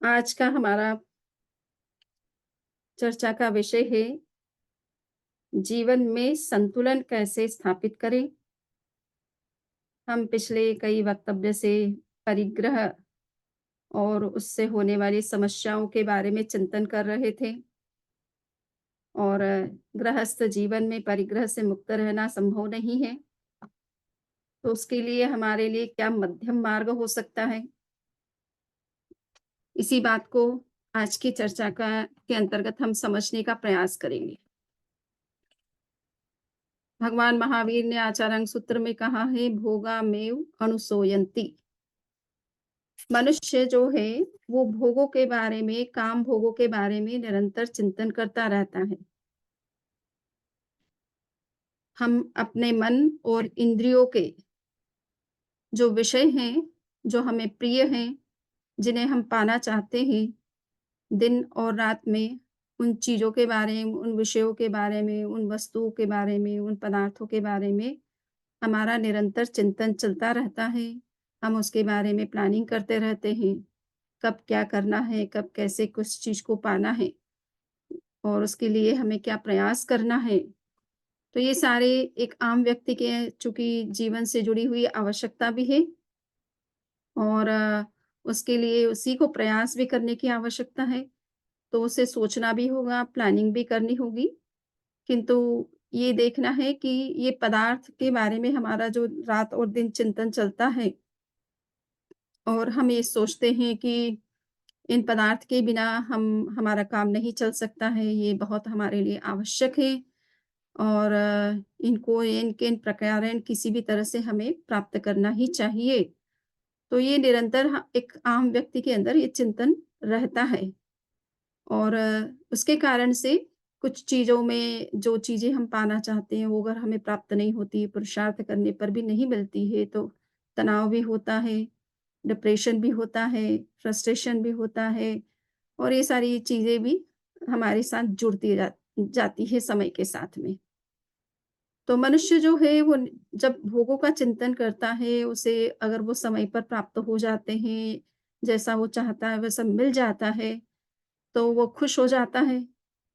आज का हमारा चर्चा का विषय है जीवन में संतुलन कैसे स्थापित करें। हम पिछले कई वक्तव्य से परिग्रह और उससे होने वाली समस्याओं के बारे में चिंतन कर रहे थे और गृहस्थ जीवन में परिग्रह से मुक्त रहना संभव नहीं है। तो उसके लिए हमारे लिए क्या मध्यम मार्ग हो सकता है? इसी बात को आज की चर्चा का के अंतर्गत हम समझने का प्रयास करेंगे। भगवान महावीर ने आचार्य सूत्र में कहा है भोगामेव अनुसोयंती। मनुष्य जो है वो भोगों के बारे में, काम भोगों के बारे में निरंतर चिंतन करता रहता है। हम अपने मन और इंद्रियों के जो विषय हैं, जो हमें प्रिय हैं, जिन्हें हम पाना चाहते हैं, दिन और रात में उन चीज़ों के बारे में, उन विषयों के बारे में, उन वस्तुओं के बारे में, उन पदार्थों के बारे में हमारा निरंतर चिंतन चलता रहता है। हम उसके बारे में प्लानिंग करते रहते हैं, कब क्या करना है, कब कैसे किस चीज़ को पाना है और उसके लिए हमें क्या प्रयास करना है। तो ये सारे एक आम व्यक्ति के चूँकि जीवन से जुड़ी हुई आवश्यकता भी है और उसके लिए उसी को प्रयास भी करने की आवश्यकता है। तो उसे सोचना भी होगा, प्लानिंग भी करनी होगी, किंतु ये देखना है कि ये पदार्थ के बारे में हमारा जो रात और दिन चिंतन चलता है और हम ये सोचते हैं कि इन पदार्थ के बिना हम हमारा काम नहीं चल सकता है, ये बहुत हमारे लिए आवश्यक है और इनको इनके इन प्रकारेण किसी भी तरह से हमें प्राप्त करना ही चाहिए। तो ये निरंतर एक आम व्यक्ति के अंदर ये चिंतन रहता है और उसके कारण से कुछ चीज़ों में जो चीज़ें हम पाना चाहते हैं, वो अगर हमें प्राप्त नहीं होती, पुरुषार्थ करने पर भी नहीं मिलती है, तो तनाव भी होता है, डिप्रेशन भी होता है, फ्रस्ट्रेशन भी होता है और ये सारी चीज़ें भी हमारे साथ जुड़ती जाती है समय के साथ में। तो मनुष्य जो है वो जब भोगों का चिंतन करता है, उसे अगर वो समय पर प्राप्त हो जाते हैं, जैसा वो चाहता है वैसा मिल जाता है, तो वो खुश हो जाता है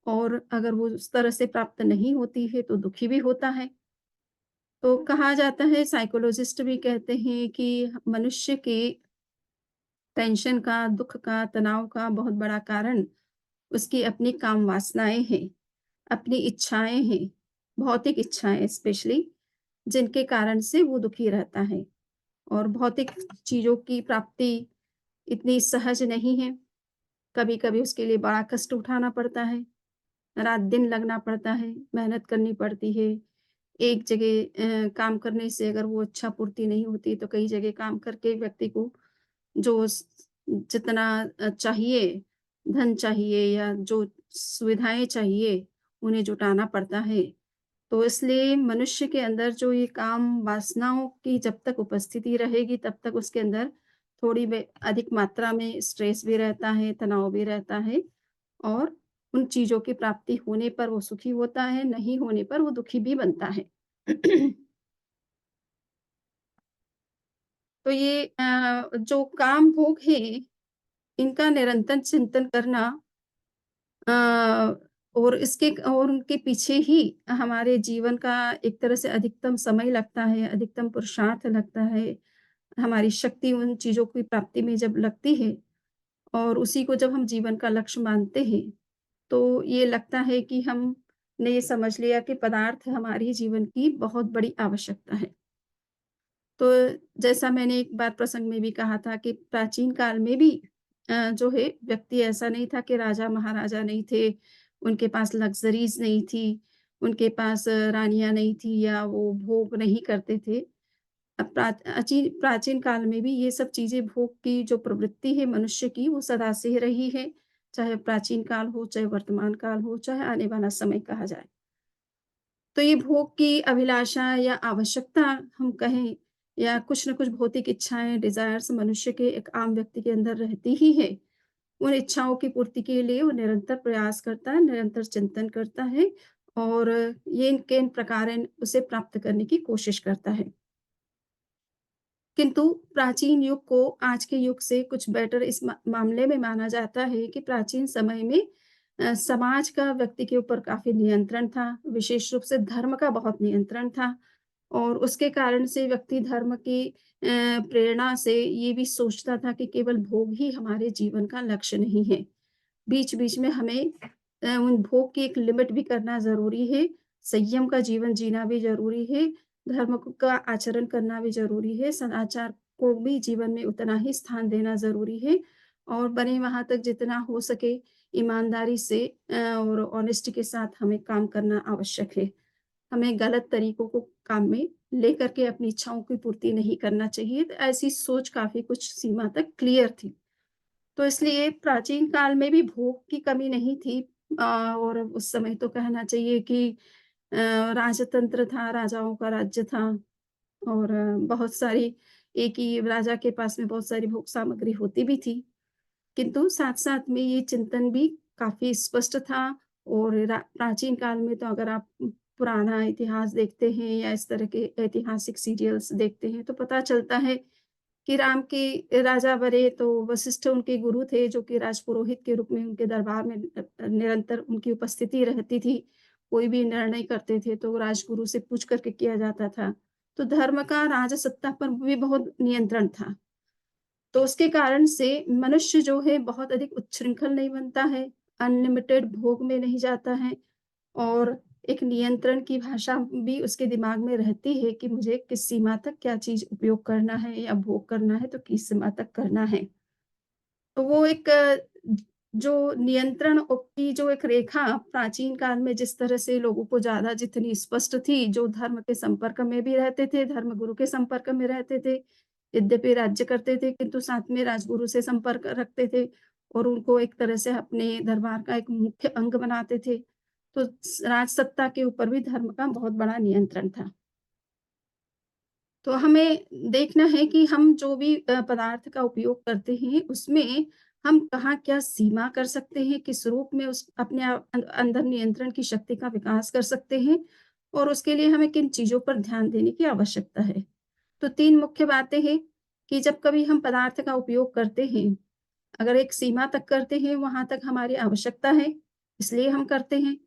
और अगर वो उस तरह से प्राप्त नहीं होती है, तो दुखी भी होता है। तो कहा जाता है साइकोलॉजिस्ट भी कहते हैं कि मनुष्य की टेंशन का, दुःख का, तनाव का बहुत बड़ा कारण उसकी अपनी काम वासनाएँ हैं, अपनी इच्छाएँ हैं, भौतिक इच्छाएँ स्पेशली, जिनके कारण से वो दुखी रहता है और भौतिक चीज़ों की प्राप्ति इतनी सहज नहीं है। कभी-कभी उसके लिए बड़ा कष्ट उठाना पड़ता है, रात-दिन लगना पड़ता है, मेहनत करनी पड़ती है। एक जगह काम करने से अगर वो इच्छा पूर्ति नहीं होती, तो कई जगह काम करके व्यक्ति को जो जितना चाहिए, धन चाहिए या जो सुविधाएँ चाहिए, उन्हें जुटाना पड़ता है। तो इसलिए मनुष्य के अंदर जो ये काम वासनाओं की जब तक उपस्थिति रहेगी, तब तक उसके अंदर थोड़ी अधिक मात्रा में स्ट्रेस भी रहता है, तनाव भी रहता है और उन चीज़ों की प्राप्ति होने पर वो सुखी होता है, नहीं होने पर वो दुखी भी बनता है। तो ये जो काम भोग है, इनका निरंतर चिंतन करना अ, और उनके पीछे ही हमारे जीवन का एक तरह से अधिकतम समय लगता है, अधिकतम पुरुषार्थ लगता है। हमारी शक्ति उन चीज़ों की प्राप्ति में जब लगती है और उसी को जब हम जीवन का लक्ष्य मानते हैं, तो ये लगता है कि हमने ये समझ लिया कि पदार्थ हमारी जीवन की बहुत बड़ी आवश्यकता है। तो जैसा मैंने एक बार प्रसंग में भी कहा था कि प्राचीन काल में भी जो है व्यक्ति ऐसा नहीं था कि राजा-महाराजा नहीं थे, उनके पास लग्ज़रीज़ नहीं थी, उनके पास रानियाँ नहीं थी या वो भोग नहीं करते थे। प्राचीन काल में भी ये सब चीज़ें भोग की जो प्रवृत्ति है मनुष्य की वो सदा से ही रही है, चाहे प्राचीन काल हो, चाहे वर्तमान काल हो, चाहे आने वाला समय कहा जाए। तो ये भोग की अभिलाषा या आवश्यकता हम कहें या कुछ न कुछ भौतिक इच्छाएँ, डिज़ायर्स मनुष्य के एक आम व्यक्ति के अंदर रहती ही है। उन इच्छाओं की पूर्ति के लिए वो निरंतर प्रयास करता है, निरंतर चिंतन करता है और ये इन प्रकारेण उसे प्राप्त करने की कोशिश करता है। किंतु प्राचीन युग को आज के युग से कुछ बेटर इस मामले में माना जाता है कि प्राचीन समय में समाज का व्यक्ति के ऊपर काफ़ी नियंत्रण था, विशेष रूप से धर्म का बहुत नियंत्रण था और उसके कारण से व्यक्ति धर्म की प्रेरणा से ये भी सोचता था कि केवल भोग ही हमारे जीवन का लक्ष्य नहीं है। बीच-बीच में हमें उन भोग की एक लिमिट भी करना ज़रूरी है, संयम का जीवन जीना भी ज़रूरी है, धर्म का आचरण करना भी ज़रूरी है, सदाचार को भी जीवन में उतना ही स्थान देना ज़रूरी है और बने वहाँ तक जितना हो सके ईमानदारी से और ऑनेस्टी के साथ हमें काम करना आवश्यक है। हमें गलत तरीकों को काम में लेकर के अपनी इच्छाओं की पूर्ति नहीं करना चाहिए, तो ऐसी सोच काफ़ी कुछ सीमा तक क्लियर थी। तो इसलिए प्राचीन काल में भी भोग की कमी नहीं थी और उस समय तो कहना चाहिए कि राजतंत्र था, राजाओं का राज्य था और बहुत सारी एक ही राजा के पास में बहुत सारी भोग सामग्री होती भी थी। किंतु साथ-साथ में ये चिंतन भी काफ़ी स्पष्ट था और प्राचीन काल में तो अगर आप पुराना इतिहास देखते हैं या इस तरह के ऐतिहासिक सीरियल्स देखते हैं, तो पता चलता है कि राम के राजा बने तो वशिष्ठ उनके गुरु थे, जो कि राजपुरोहित के रूप में उनके दरबार में निरंतर उनकी उपस्थिति रहती थी। कोई भी निर्णय करते थे, तो राजगुरु से पूछ कर के किया जाता था। तो धर्म का राजसत्ता पर भी बहुत नियंत्रण था। तो उसके कारण से मनुष्य जो है बहुत अधिक उच्छृंखल नहीं बनता है, अनलिमिटेड भोग में नहीं जाता है और एक नियंत्रण की भाषा भी उसके दिमाग में रहती है कि मुझे किस सीमा तक क्या चीज़ उपयोग करना है या भोग करना है, तो किस सीमा तक करना है। तो वो एक जो नियंत्रण की जो एक रेखा प्राचीन काल में जिस तरह से लोगों को ज़्यादा जितनी स्पष्ट थी, जो धर्म के संपर्क में भी रहते थे, धर्मगुरु के संपर्क में रहते थे, यद्यपि राज्य करते थे किंतु साथ में राजगुरु से संपर्क रखते थे और उनको एक तरह से अपने दरबार का एक मुख्य अंग बनाते थे। तो राजसत्ता के ऊपर भी धर्म का बहुत बड़ा नियंत्रण था। तो हमें देखना है कि हम जो भी पदार्थ का उपयोग करते हैं, उसमें हम कहाँ क्या सीमा कर सकते हैं, किस रूप में उस अपने अंदर नियंत्रण की शक्ति का विकास कर सकते हैं और उसके लिए हमें किन चीज़ों पर ध्यान देने की आवश्यकता है। तो 3 मुख्य बातें हैं कि जब कभी हम पदार्थ का उपयोग करते हैं, अगर एक सीमा तक करते हैं, वहाँ तक हमारी आवश्यकता है, इसलिए हम करते हैं।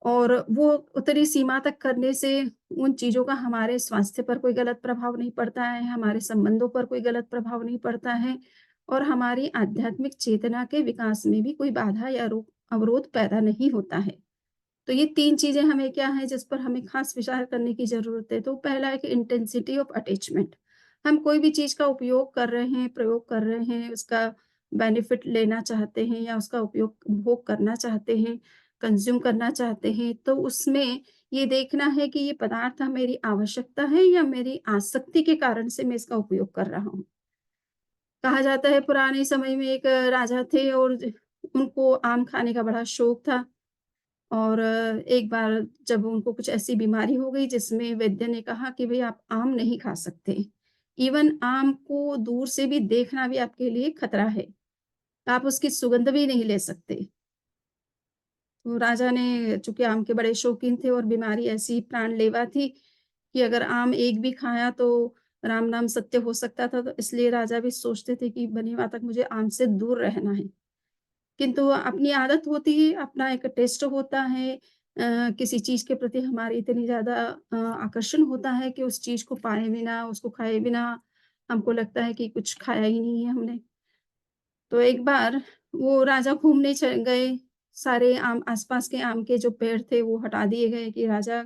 और वो उतनी सीमा तक करने से उन चीज़ों का हमारे स्वास्थ्य पर कोई गलत प्रभाव नहीं पड़ता है, हमारे संबंधों पर कोई गलत प्रभाव नहीं पड़ता है और हमारी आध्यात्मिक चेतना के विकास में भी कोई बाधा या अवरोध पैदा नहीं होता है। तो ये 3 चीज़ें हमें क्या है जिस पर हमें ख़ास विचार करने की ज़रूरत है। तो पहला है कि इंटेंसिटी ऑफ अटैचमेंट। हम कोई भी चीज़ का उपयोग कर रहे हैं, प्रयोग कर रहे हैं, उसका बेनिफिट लेना चाहते हैं या उसका उपयोग भोग करना चाहते हैं, कंज़्यूम करना चाहते हैं, तो उसमें ये देखना है कि ये पदार्थ मेरी आवश्यकता है या मेरी आसक्ति के कारण से मैं इसका उपयोग कर रहा हूँ। कहा जाता है पुराने समय में एक राजा थे और उनको आम खाने का बड़ा शौक था। और एक बार जब उनको कुछ ऐसी बीमारी हो गई जिसमें वैद्य ने कहा कि भई आप आम नहीं खा सकते। इवन आम को दूर से भी देखना भी आपके लिए खतरा है। आप उसकी सुगंध भी नहीं ले सकते। तो राजा ने चूँकि आम के बड़े शौकीन थे और बीमारी ऐसी जानलेवा थी कि अगर आम एक भी खाया तो राम नाम सत्य हो सकता था, तो इसलिए राजा भी सोचते थे कि बनीमाँ तक मुझे आम से दूर रहना है। किंतु अपनी आदत होती है, अपना एक टेस्ट होता है किसी चीज़ के प्रति हमारी इतनी ज़्यादा आकर्षण होता है कि उस चीज़ को पाए बिना, उसको खाए बिना हमको लगता है कि कुछ खाया ही नहीं है हमने। तो एक बार वो राजा घूमने गए, सारे आम आस-पास के आम के जो पेड़ थे वो हटा दिए गए कि राजा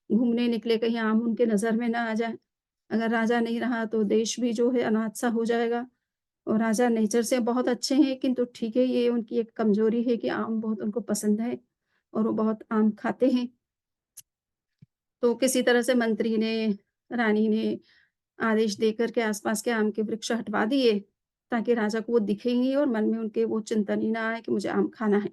घूमने निकले कहीं आम उनके नज़र में ना आ जाए। अगर राजा नहीं रहा तो देश भी जो है अनाथ-सा हो जाएगा। और राजा नेचर से बहुत अच्छे हैं, किंतु ठीक है, ये उनकी एक कमज़ोरी है कि आम बहुत उनको पसंद है और वो बहुत आम खाते हैं। तो किसी तरह से मंत्री ने, रानी ने आदेश देकर के आस-पास के आम के वृक्ष हटवा दिए, ताकि राजा को वो दिखे ही नहीं और मन में उनके वो चिंतन ही ना आए कि मुझे आम खाना है।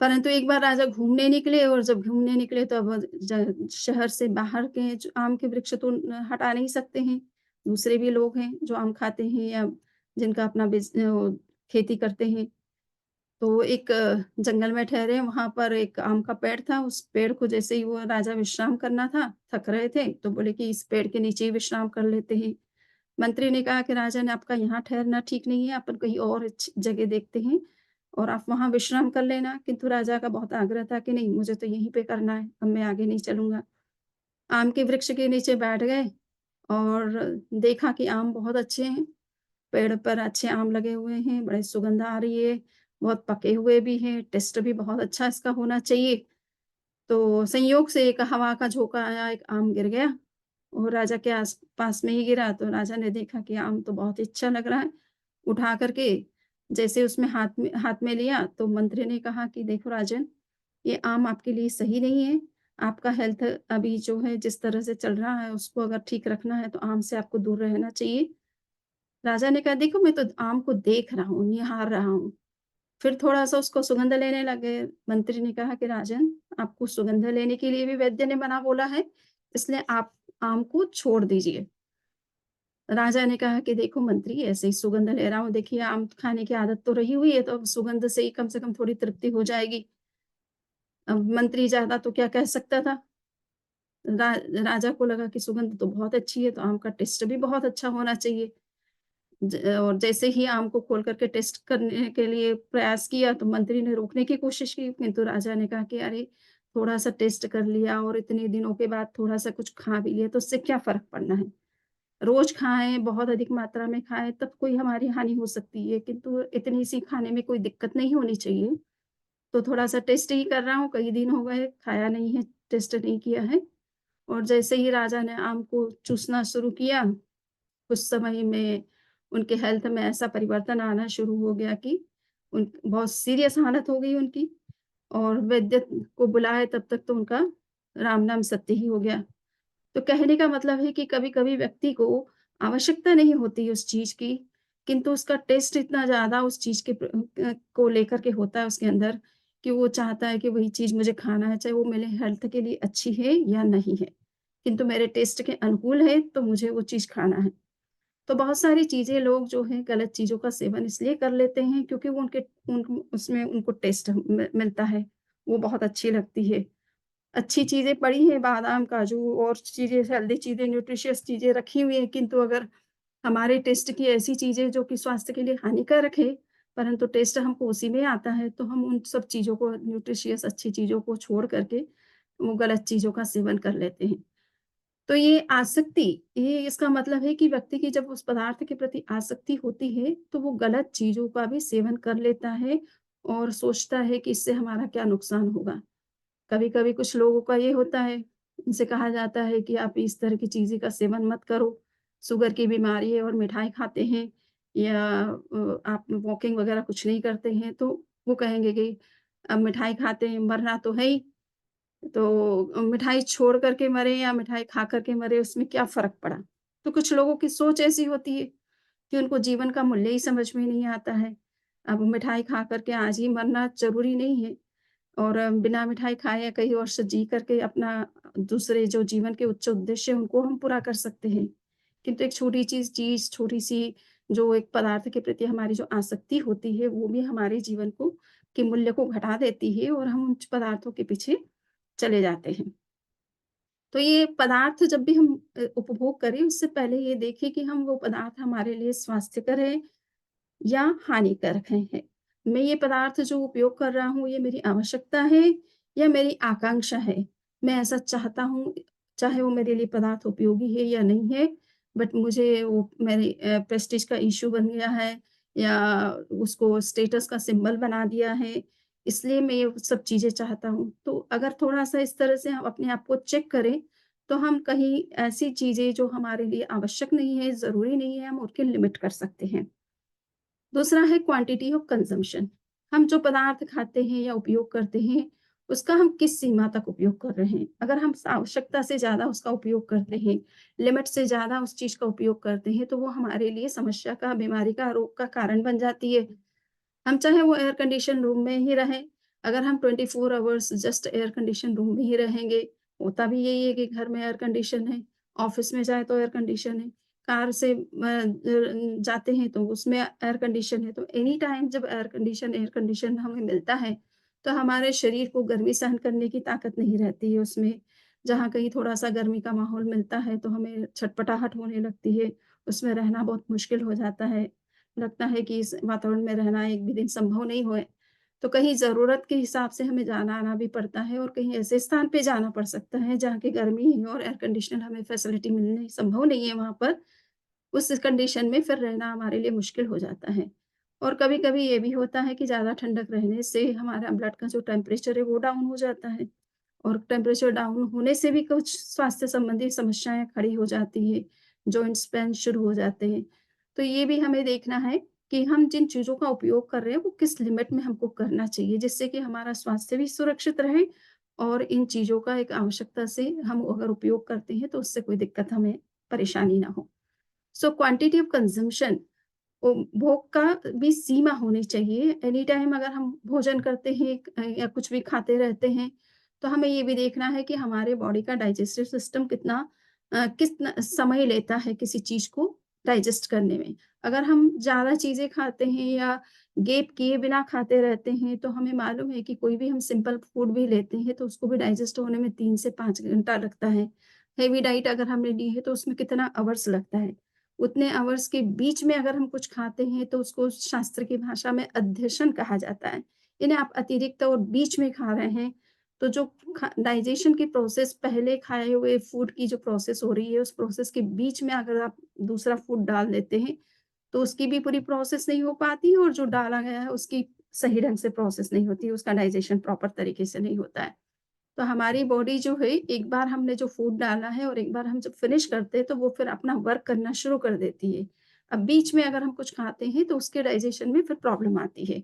परंतु एक बार राजा घूमने निकले और जब घूमने निकले तो अब शहर से बाहर के जो आम के वृक्ष तो हटा नहीं सकते हैं। दूसरे भी लोग हैं जो आम खाते हैं या जिनका अपना खेती करते हैं। तो एक जंगल में ठहरे, वहाँ पर एक आम का पेड़ था, उस पेड़ को जैसे ही वो राजा विश्राम करना था, थक रहे थे, तो बोले कि इस पेड़ के नीचे ही विश्राम कर लेते हैं। मंत्री ने कहा कि राजन आपका यहाँ ठहरना ठीक नहीं है, अपन कहीं और जगह देखते हैं और आप वहाँ विश्राम कर लेना। किंतु राजा का बहुत आग्रह था कि नहीं मुझे तो यहीं पे करना है, अब मैं आगे नहीं चलूँगा। आम के वृक्ष के नीचे बैठ गए और देखा कि आम बहुत अच्छे हैं, पेड़ पर अच्छे आम लगे हुए हैं, बड़े सुगंध आ रही है, बहुत पके हुए भी हैं, टेस्ट भी बहुत अच्छा इसका होना चाहिए। तो संयोग से एक हवा का झोंका आया, एक आम गिर गया और राजा के आस-पास में ही गिरा, तो राजा ने देखा कि आम तो बहुत ही अच्छा लग रहा है। उठा कर के जैसे उसमें हाथ में लिया, तो मंत्री ने कहा कि देखो राजन, ये आम आपके लिए सही नहीं है। आपका हेल्थ अभी जो है जिस तरह से चल रहा है, उसको अगर ठीक रखना है, तो आम से आपको दूर रहना चाहिए। राजा ने कहा, देखो मैं तो आम को देख रहा हूँ, निहार रहा हूँ। फिर थोड़ा-सा उसको सुगंध लेने लगे। मंत्री ने कहा कि राजन, आपको सुगंध लेने के लिए भी वैद्य ने मना बोला है, इसलिए आप आम को छोड़ दीजिए। राजा ने कहा कि देखो मंत्री, ऐसे ही सुगंध ले रहा हूँ, देखिए आम खाने की आदत तो रही हुई है, तो अब सुगंध से ही कम से कम थोड़ी तृप्ति हो जाएगी। अब मंत्री ज़्यादा तो क्या कह सकता था? रा राजा को लगा कि सुगंध तो बहुत अच्छी है, तो आम का टेस्ट भी बहुत अच्छा होना चाहिए। और जैसे ही आम को खोल कर के टेस्ट करने के लिए प्रयास किया, तो मंत्री ने रोकने की कोशिश की, किंतु राजा ने कहा कि अरे, थोड़ा-सा टेस्ट कर लिया और इतने दिनों के बाद थोड़ा-सा कुछ खा भी लिया, तो उससे क्या फ़र्क पड़ना है? रोज़ खाएँ, बहुत अधिक मात्रा में खाएँ, तब कोई हमारी हानि हो सकती है, किंतु इतनी-सी खाने में कोई दिक्कत नहीं होनी चाहिए। तो थोड़ा-सा टेस्ट ही कर रहा हूँ, कई दिन हो गए, खाया नहीं है, टेस्ट नहीं किया है। और जैसे ही राजा ने आम को चूसना शुरू किया, कुछ समय में उनके हेल्थ में ऐसा परिवर्तन आना शुरू हो गया कि उन बहुत सीरियस हालत हो गई उनकी और वैद्य को बुलाए तब तक तो उनका राम नाम सत्य ही हो गया। तो कहने का मतलब है कि कभी-कभी व्यक्ति को आवश्यकता नहीं होती उस चीज़ की, किंतु उसका टेस्ट इतना ज़्यादा उस चीज़ के को लेकर के होता है उसके अंदर कि वो चाहता है कि वही चीज़ मुझे खाना है, चाहे वो मेरे हेल्थ के लिए अच्छी है या नहीं है। किंतु मेरे टेस्ट के अनुकूल है, तो मुझे वो चीज़ खाना है। तो बहुत सारी चीज़ें लोग जो हैं गलत चीज़ों का सेवन इसलिए कर लेते हैं क्योंकि वो उसमें उनको टेस्ट मिलता है, वो बहुत अच्छी लगती है। अच्छी चीज़ें पड़ी हैं बादाम, काजू और चीज़ें हेल्दी चीज़ें, न्यूट्रिशियस चीज़ें रखी हुई हैं, किंतु अगर हमारे टेस्ट की ऐसी चीज़ें जो कि स्वास्थ्य के लिए हानिकारक है, परंतु टेस्ट हमको उसी में आता है, तो हम उन सब चीज़ों को न्यूट्रिशियस अच्छी चीज़ों को छोड़ कर के, वो गलत चीज़ों का सेवन कर लेते हैं। तो ये आसक्ति, ये इसका मतलब है कि व्यक्ति की जब उस पदार्थ के प्रति आसक्ति होती है, तो वो गलत चीज़ों का भी सेवन कर लेता है और सोचता है कि इससे हमारा क्या नुकसान होगा। कभी-कभी कुछ लोगों का ये होता है, उनसे कहा जाता है कि आप इस तरह की चीज़ें का सेवन मत करो, शुगर की बीमारी है और मिठाई खाते हैं या आप वॉकिंग वगैरह कुछ नहीं करते हैं, तो वो कहेंगे कि अब मिठाई खाते हैं, मरना तो है ही। तो मिठाई छोड़ कर के मरे या मिठाई खा कर के मरे उसमें क्या फ़र्क पड़ा? तो कुछ लोगों की सोच ऐसी होती है कि उनको जीवन का मूल्य ही समझ में नहीं आता है। अब मिठाई खा कर के आज ही मरना ज़रूरी नहीं है और बिना मिठाई खाए या कई वर्ष जी कर के अपना दूसरे जो जीवन के उच्च उद्देश्य हैं उनको हम पूरा कर सकते हैं। किंतु एक छोटी चीज़ छोटी-सी जो एक पदार्थ के प्रति हमारी जो आसक्ति होती है वो भी हमारे जीवन को के मूल्य को घटा देती है और हम उन पदार्थों के पीछे चले जाते हैं। तो ये पदार्थ जब भी हम उपभोग करें उससे पहले ये देखें कि हम वो पदार्थ हमारे लिए स्वास्थ्यकर है या हानिकारक हैं। मैं ये पदार्थ जो उपयोग कर रहा हूँ ये मेरी आवश्यकता है या मेरी आकांक्षा है। मैं ऐसा चाहता हूँ, चाहे वो मेरे लिए पदार्थ उपयोगी है या नहीं है, बट मुझे वो मेरी प्रेस्टीज का इश्यू बन गया है या उसको स्टेटस का सिंबल बना दिया है, इसलिए मैं ये सब चीज़ें चाहता हूँ। तो अगर थोड़ा-सा इस तरह से हम अपने आप को चेक करें, तो हम कहीं ऐसी चीज़ें जो हमारे लिए आवश्यक नहीं है, ज़रूरी नहीं है, हम उनकी लिमिट कर सकते हैं। दूसरा है क्वांटिटी ऑफ कंज़म्पशन। हम जो पदार्थ खाते हैं या उपयोग करते हैं, उसका हम किस सीमा तक उपयोग कर रहे हैं। अगर हम आवश्यकता से ज़्यादा उसका उपयोग करते हैं, लिमिट से ज़्यादा उस चीज़ का उपयोग करते हैं, तो वो हमारे लिए समस्या का, बीमारी का, रोग का कारण बन जाती है। हम चाहे वो एयर कंडीशन रूम में ही रहें, अगर हम 24 hours just air condition room में ही रहेंगे, होता भी यही है कि घर में एयर कंडीशन है, ऑफ़िस में जाएँ तो एयर कंडीशन है। कार से जाते हैं तो उसमें एयर कंडीशन है, तो एनी टाइम जब एयर कंडीशन हमें मिलता है, तो हमारे शरीर को गर्मी सहन करने की ताकत नहीं रहती है उसमें। जहाँ कहीं थोड़ा-सा गर्मी का माहौल मिलता है, तो हमें छटपटाहट होने लगती है, उसमें रहना बहुत मुश्किल हो जाता है। लगता है कि इस वातावरण में रहना एक भी दिन संभव नहीं होए। तो कहीं ज़रूरत के हिसाब से हमें जाना-आना भी पड़ता है और कहीं ऐसे स्थान पे जाना पड़ सकता है, जहाँ की गर्मी है और एयर कंडीशनर हमें फैसिलिटी मिलनी संभव नहीं है वहाँ पर। उस कंडीशन में फिर रहना हमारे लिए मुश्किल हो जाता है। और कभी-कभी ये भी होता है कि ज़्यादा ठंडक रहने से हमारा ब्लड का जो टेम्परेचर है वो डाउन हो जाता है और टेम्परेचर डाउन होने से भी कुछ स्वास्थ्य संबंधी समस्याएँ खड़ी हो जाती हैं, जॉइंट्स पेन शुरू हो जाते हैं। तो ये भी हमें देखना है कि हम जिन चीज़ों का उपयोग कर रहे हैं वो किस लिमिट में हमको करना चाहिए, जिससे कि हमारा स्वास्थ्य भी सुरक्षित रहे और इन चीज़ों का एक आवश्यकता से हम अगर उपयोग करते हैं तो उससे कोई दिक्कत हमें परेशानी ना हो। सो क्वांटिटी ऑफ कंज़म्पशन भोग का भी सीमा होनी चाहिए। एनी टाइम अगर हम भोजन करते हैं या कुछ भी खाते रहते हैं, तो हमें ये भी देखना है कि हमारे बॉडी का डाइजेस्टिव सिस्टम कितना समय लेता है किसी चीज़ को डाइजेस्ट करने में। अगर हम ज़्यादा चीज़ें खाते हैं या गैप किए बिना खाते रहते हैं, तो हमें मालूम है कि कोई भी हम सिंपल फूड भी लेते हैं, तो उसको भी डाइजेस्ट होने में 3 से 5 घंटा लगता है। हेवी डाइट अगर हमने ली है, तो उसमें कितना आवर्स लगता है। उतने आवर्स के बीच में अगर हम कुछ खाते हैं तो उसको शास्त्र की भाषा में अध्यशन कहा जाता है। इन्हें आप अतिरिक्त और बीच में खा रहे हैं, तो जो डाइजेशन की प्रोसेस पहले खाए हुए फूड की जो प्रोसेस हो रही है, उस प्रोसेस के बीच में अगर आप दूसरा फूड डाल देते हैं, तो उसकी भी पूरी प्रोसेस नहीं हो पाती और जो डाला गया है उसकी सही ढंग से प्रोसेस नहीं होती, उसका डाइजेशन प्रॉपर तरीके से नहीं होता है। तो हमारी बॉडी जो है एक बार हमने जो फूड डाला है और एक बार हम जब फिनिश करते हैं तो वो फिर अपना वर्क करना शुरू कर देती है। अब बीच में अगर हम कुछ खाते हैं तो उसके डाइजेशन में फिर प्रॉब्लम आती है।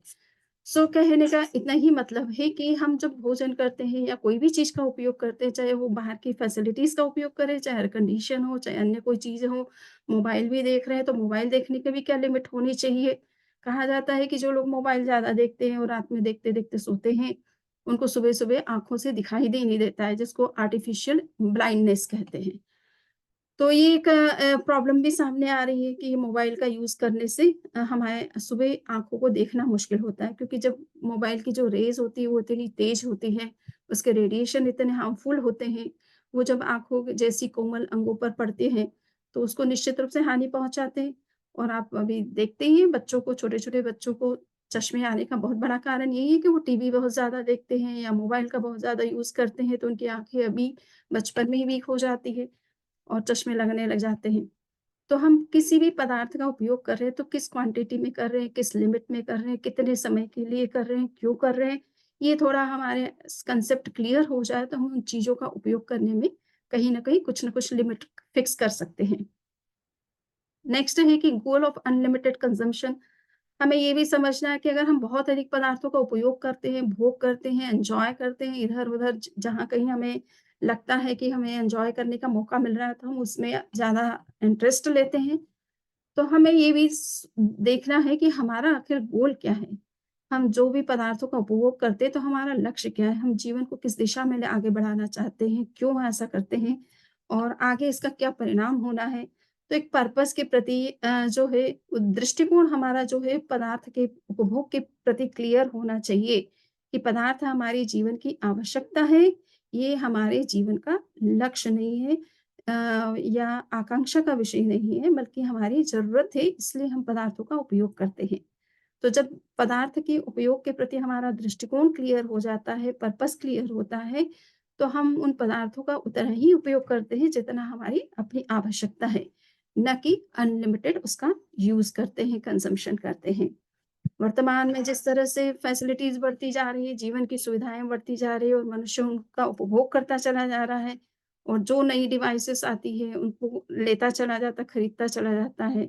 सो कहने का इतना ही मतलब है कि हम जब भोजन करते हैं या कोई भी चीज़ का उपयोग करते हैं, चाहे वो बाहर की फैसिलिटीज़ का उपयोग करें, चाहे एयर कंडीशन हो, चाहे अन्य कोई चीज़ हो, मोबाइल भी देख रहे हैं तो मोबाइल देखने की भी क्या लिमिट होनी चाहिए। कहा जाता है कि जो लोग मोबाइल ज़्यादा देखते हैं और रात में देखते-देखते सोते हैं, उनको सुबह-सुबह आँखों से दिखाई दे नहीं देता है, जिसको आर्टिफ़िशियल ब्लाइंडनेस कहते हैं। तो ये एक प्रॉब्लम भी सामने आ रही है कि मोबाइल का यूज़ करने से हमारे सुबह आँखों को देखना मुश्किल होता है क्योंकि जब मोबाइल की जो रेज़ होती है वो इतनी तेज़ होती है, उसके रेडिएशन इतने हार्मफुल होते हैं, वो जब आँखों के जैसी कोमल अंगों पर पड़ते हैं, तो उसको निश्चित रूप से हानि पहुँचाते हैं। और आप अभी देखते ही हैं बच्चों को छोटे-छोटे बच्चों को चश्मे आने का बहुत बड़ा कारण यही है कि वो टीवी बहुत ज़्यादा देखते हैं या मोबाइल का बहुत ज़्यादा यूज़ करते हैं, तो उनकी आँखें अभी बचपन में ही वीक हो जाती है। और चश्मे लगने लग जाते हैं। तो हम किसी भी पदार्थ का उपयोग कर रहे हैं तो किस क्वांटिटी में कर रहे हैं, किस लिमिट में कर रहे हैं, कितने समय के लिए कर रहे हैं, क्यों कर रहे हैं, ये थोड़ा हमारे कंसेप्ट क्लियर हो जाए तो हम उन चीज़ों का उपयोग करने में कहीं न कहीं कुछ न कुछ लिमिट फिक्स कर सकते हैं। नेक्स्ट है कि गोल ऑफ अनलिमिटेड कंज़म्पशन हमें ये भी समझना है कि अगर हम बहुत अधिक पदार्थों का उपयोग करते हैं, भोग करते हैं, एन्जॉय करते हैं इधर-उधर जहाँ कहीं हमें लगता है कि हमें एन्जॉय करने का मौका मिल रहा है, तो हम उसमें ज़्यादा इंटरेस्ट लेते हैं। तो हमें ये भी देखना है कि हमारा आखिर गोल क्या है? हम जो भी पदार्थों का उपभोग करते हैं, तो हमारा लक्ष्य क्या है? हम जीवन को किस दिशा में आगे बढ़ाना चाहते हैं? क्यों ऐसा करते हैं? और आगे इसका क्या परिणाम होना है? तो एक पर्पज़ के प्रति जो है दृष्टिकोण हमारा जो है पदार्थ के उपभोग के प्रति क्लियर होना चाहिए, कि पदार्थ हमारे जीवन की आवश्यकता है, ये हमारे जीवन का लक्ष्य नहीं है या आकांक्षा का विषय नहीं है, बल्कि हमारी ज़रूरत है, इसलिए हम पदार्थों का उपयोग करते हैं। तो जब पदार्थ के उपयोग के प्रति हमारा दृष्टिकोण क्लियर हो जाता है, पर्पस क्लियर होता है, तो हम उन पदार्थों का उतना ही उपयोग करते हैं जितना हमारी अपनी आवश्यकता है, ना कि अनलिमिटेड उसका यूज़ करते हैं, कंज़म्पशन करते हैं। वर्तमान में जिस तरह से फैसिलिटीज़ बढ़ती जा रही है, जीवन की सुविधाएँ बढ़ती जा रही है और मनुष्य उनका उपभोग करता चला जा रहा है और जो नई डिवाइसेज़ आती है, उनको लेता चला जाता, खरीदता चला जाता है।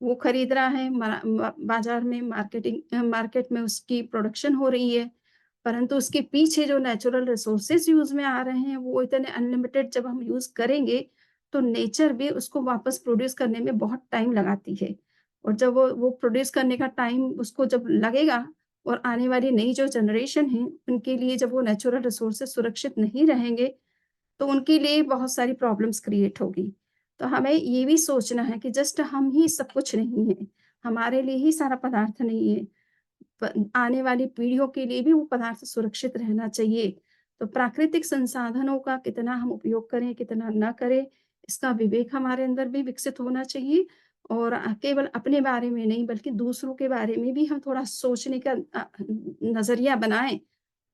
वो खरीद रहा है बाज़ार में मार्केट में उसकी प्रोडक्शन हो रही है, परंतु उसके पीछे जो नेचुरल रिसोर्सेज़ यूज़ में आ रहे हैं, वो इतने अनलिमिटेड जब हम यूज़ करेंगे, तो नेचर भी उसको वापस प्रोड्यूस करने में बहुत टाइम लगाती है। और जब वो प्रोड्यूस करने का टाइम उसको जब लगेगा और आने वाली नई जो जनरेशन है, उनके लिए जब वो नेचुरल रिसोर्सेज़ सुरक्षित नहीं रहेंगे, तो उनके लिए बहुत सारी प्रॉब्लम्स क्रिएट होगी। तो हमें ये भी सोचना है कि जस्ट हम ही सब कुछ नहीं हैं, हमारे लिए ही सारा पदार्थ नहीं है। आने वाली पीढ़ियों के लिए भी वो पदार्थ सुरक्षित रहना चाहिए। तो प्राकृतिक संसाधनों का कितना हम उपयोग करें, कितना ना करें, इसका विवेक हमारे अंदर भी विकसित होना चाहिए और केवल अपने बारे में नहीं बल्कि दूसरों के बारे में भी हम थोड़ा सोचने का नज़रिया बनाएँ,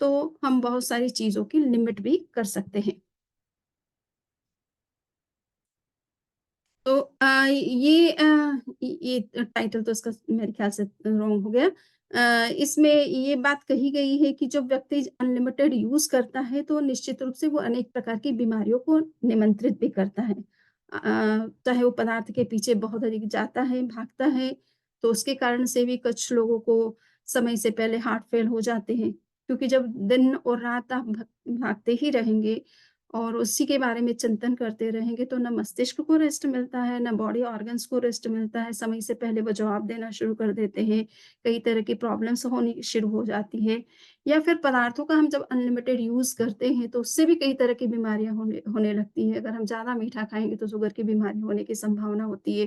तो हम बहुत सारी चीज़ों की लिमिट भी कर सकते हैं। तो ये टाइटल तो इसका मेरे ख़्याल से रॉन्ग हो गया। इसमें ये बात कही गई है कि जब व्यक्ति अनलिमिटेड यूज़ करता है, तो निश्चित रूप से वो अनेक प्रकार की बीमारियों को निमंत्रित भी करता है। चाहे वो पदार्थ के पीछे बहुत अधिक जाता है, भागता है, तो उसके कारण से भी कुछ लोगों को समय से पहले हार्ट फेल हो जाते हैं। क्योंकि जब दिन और रात आप भागते ही रहेंगे और उसी के बारे में चिंतन करते रहेंगे तो ना मस्तिष्क को रेस्ट मिलता है, ना बॉडी ऑर्गन्स को रेस्ट मिलता है, समय से पहले वो जवाब देना शुरू कर देते हैं, कई तरह की प्रॉब्लम्स होनी शुरू हो जाती हैं या फिर पदार्थों का हम जब अनलिमिटेड यूज़ करते हैं तो उससे भी कई तरह की बीमारियाँ होने होने लगती हैं। अगर हम ज़्यादा मीठा खाएँगे तो शुगर की बीमारी होने की संभावना होती है।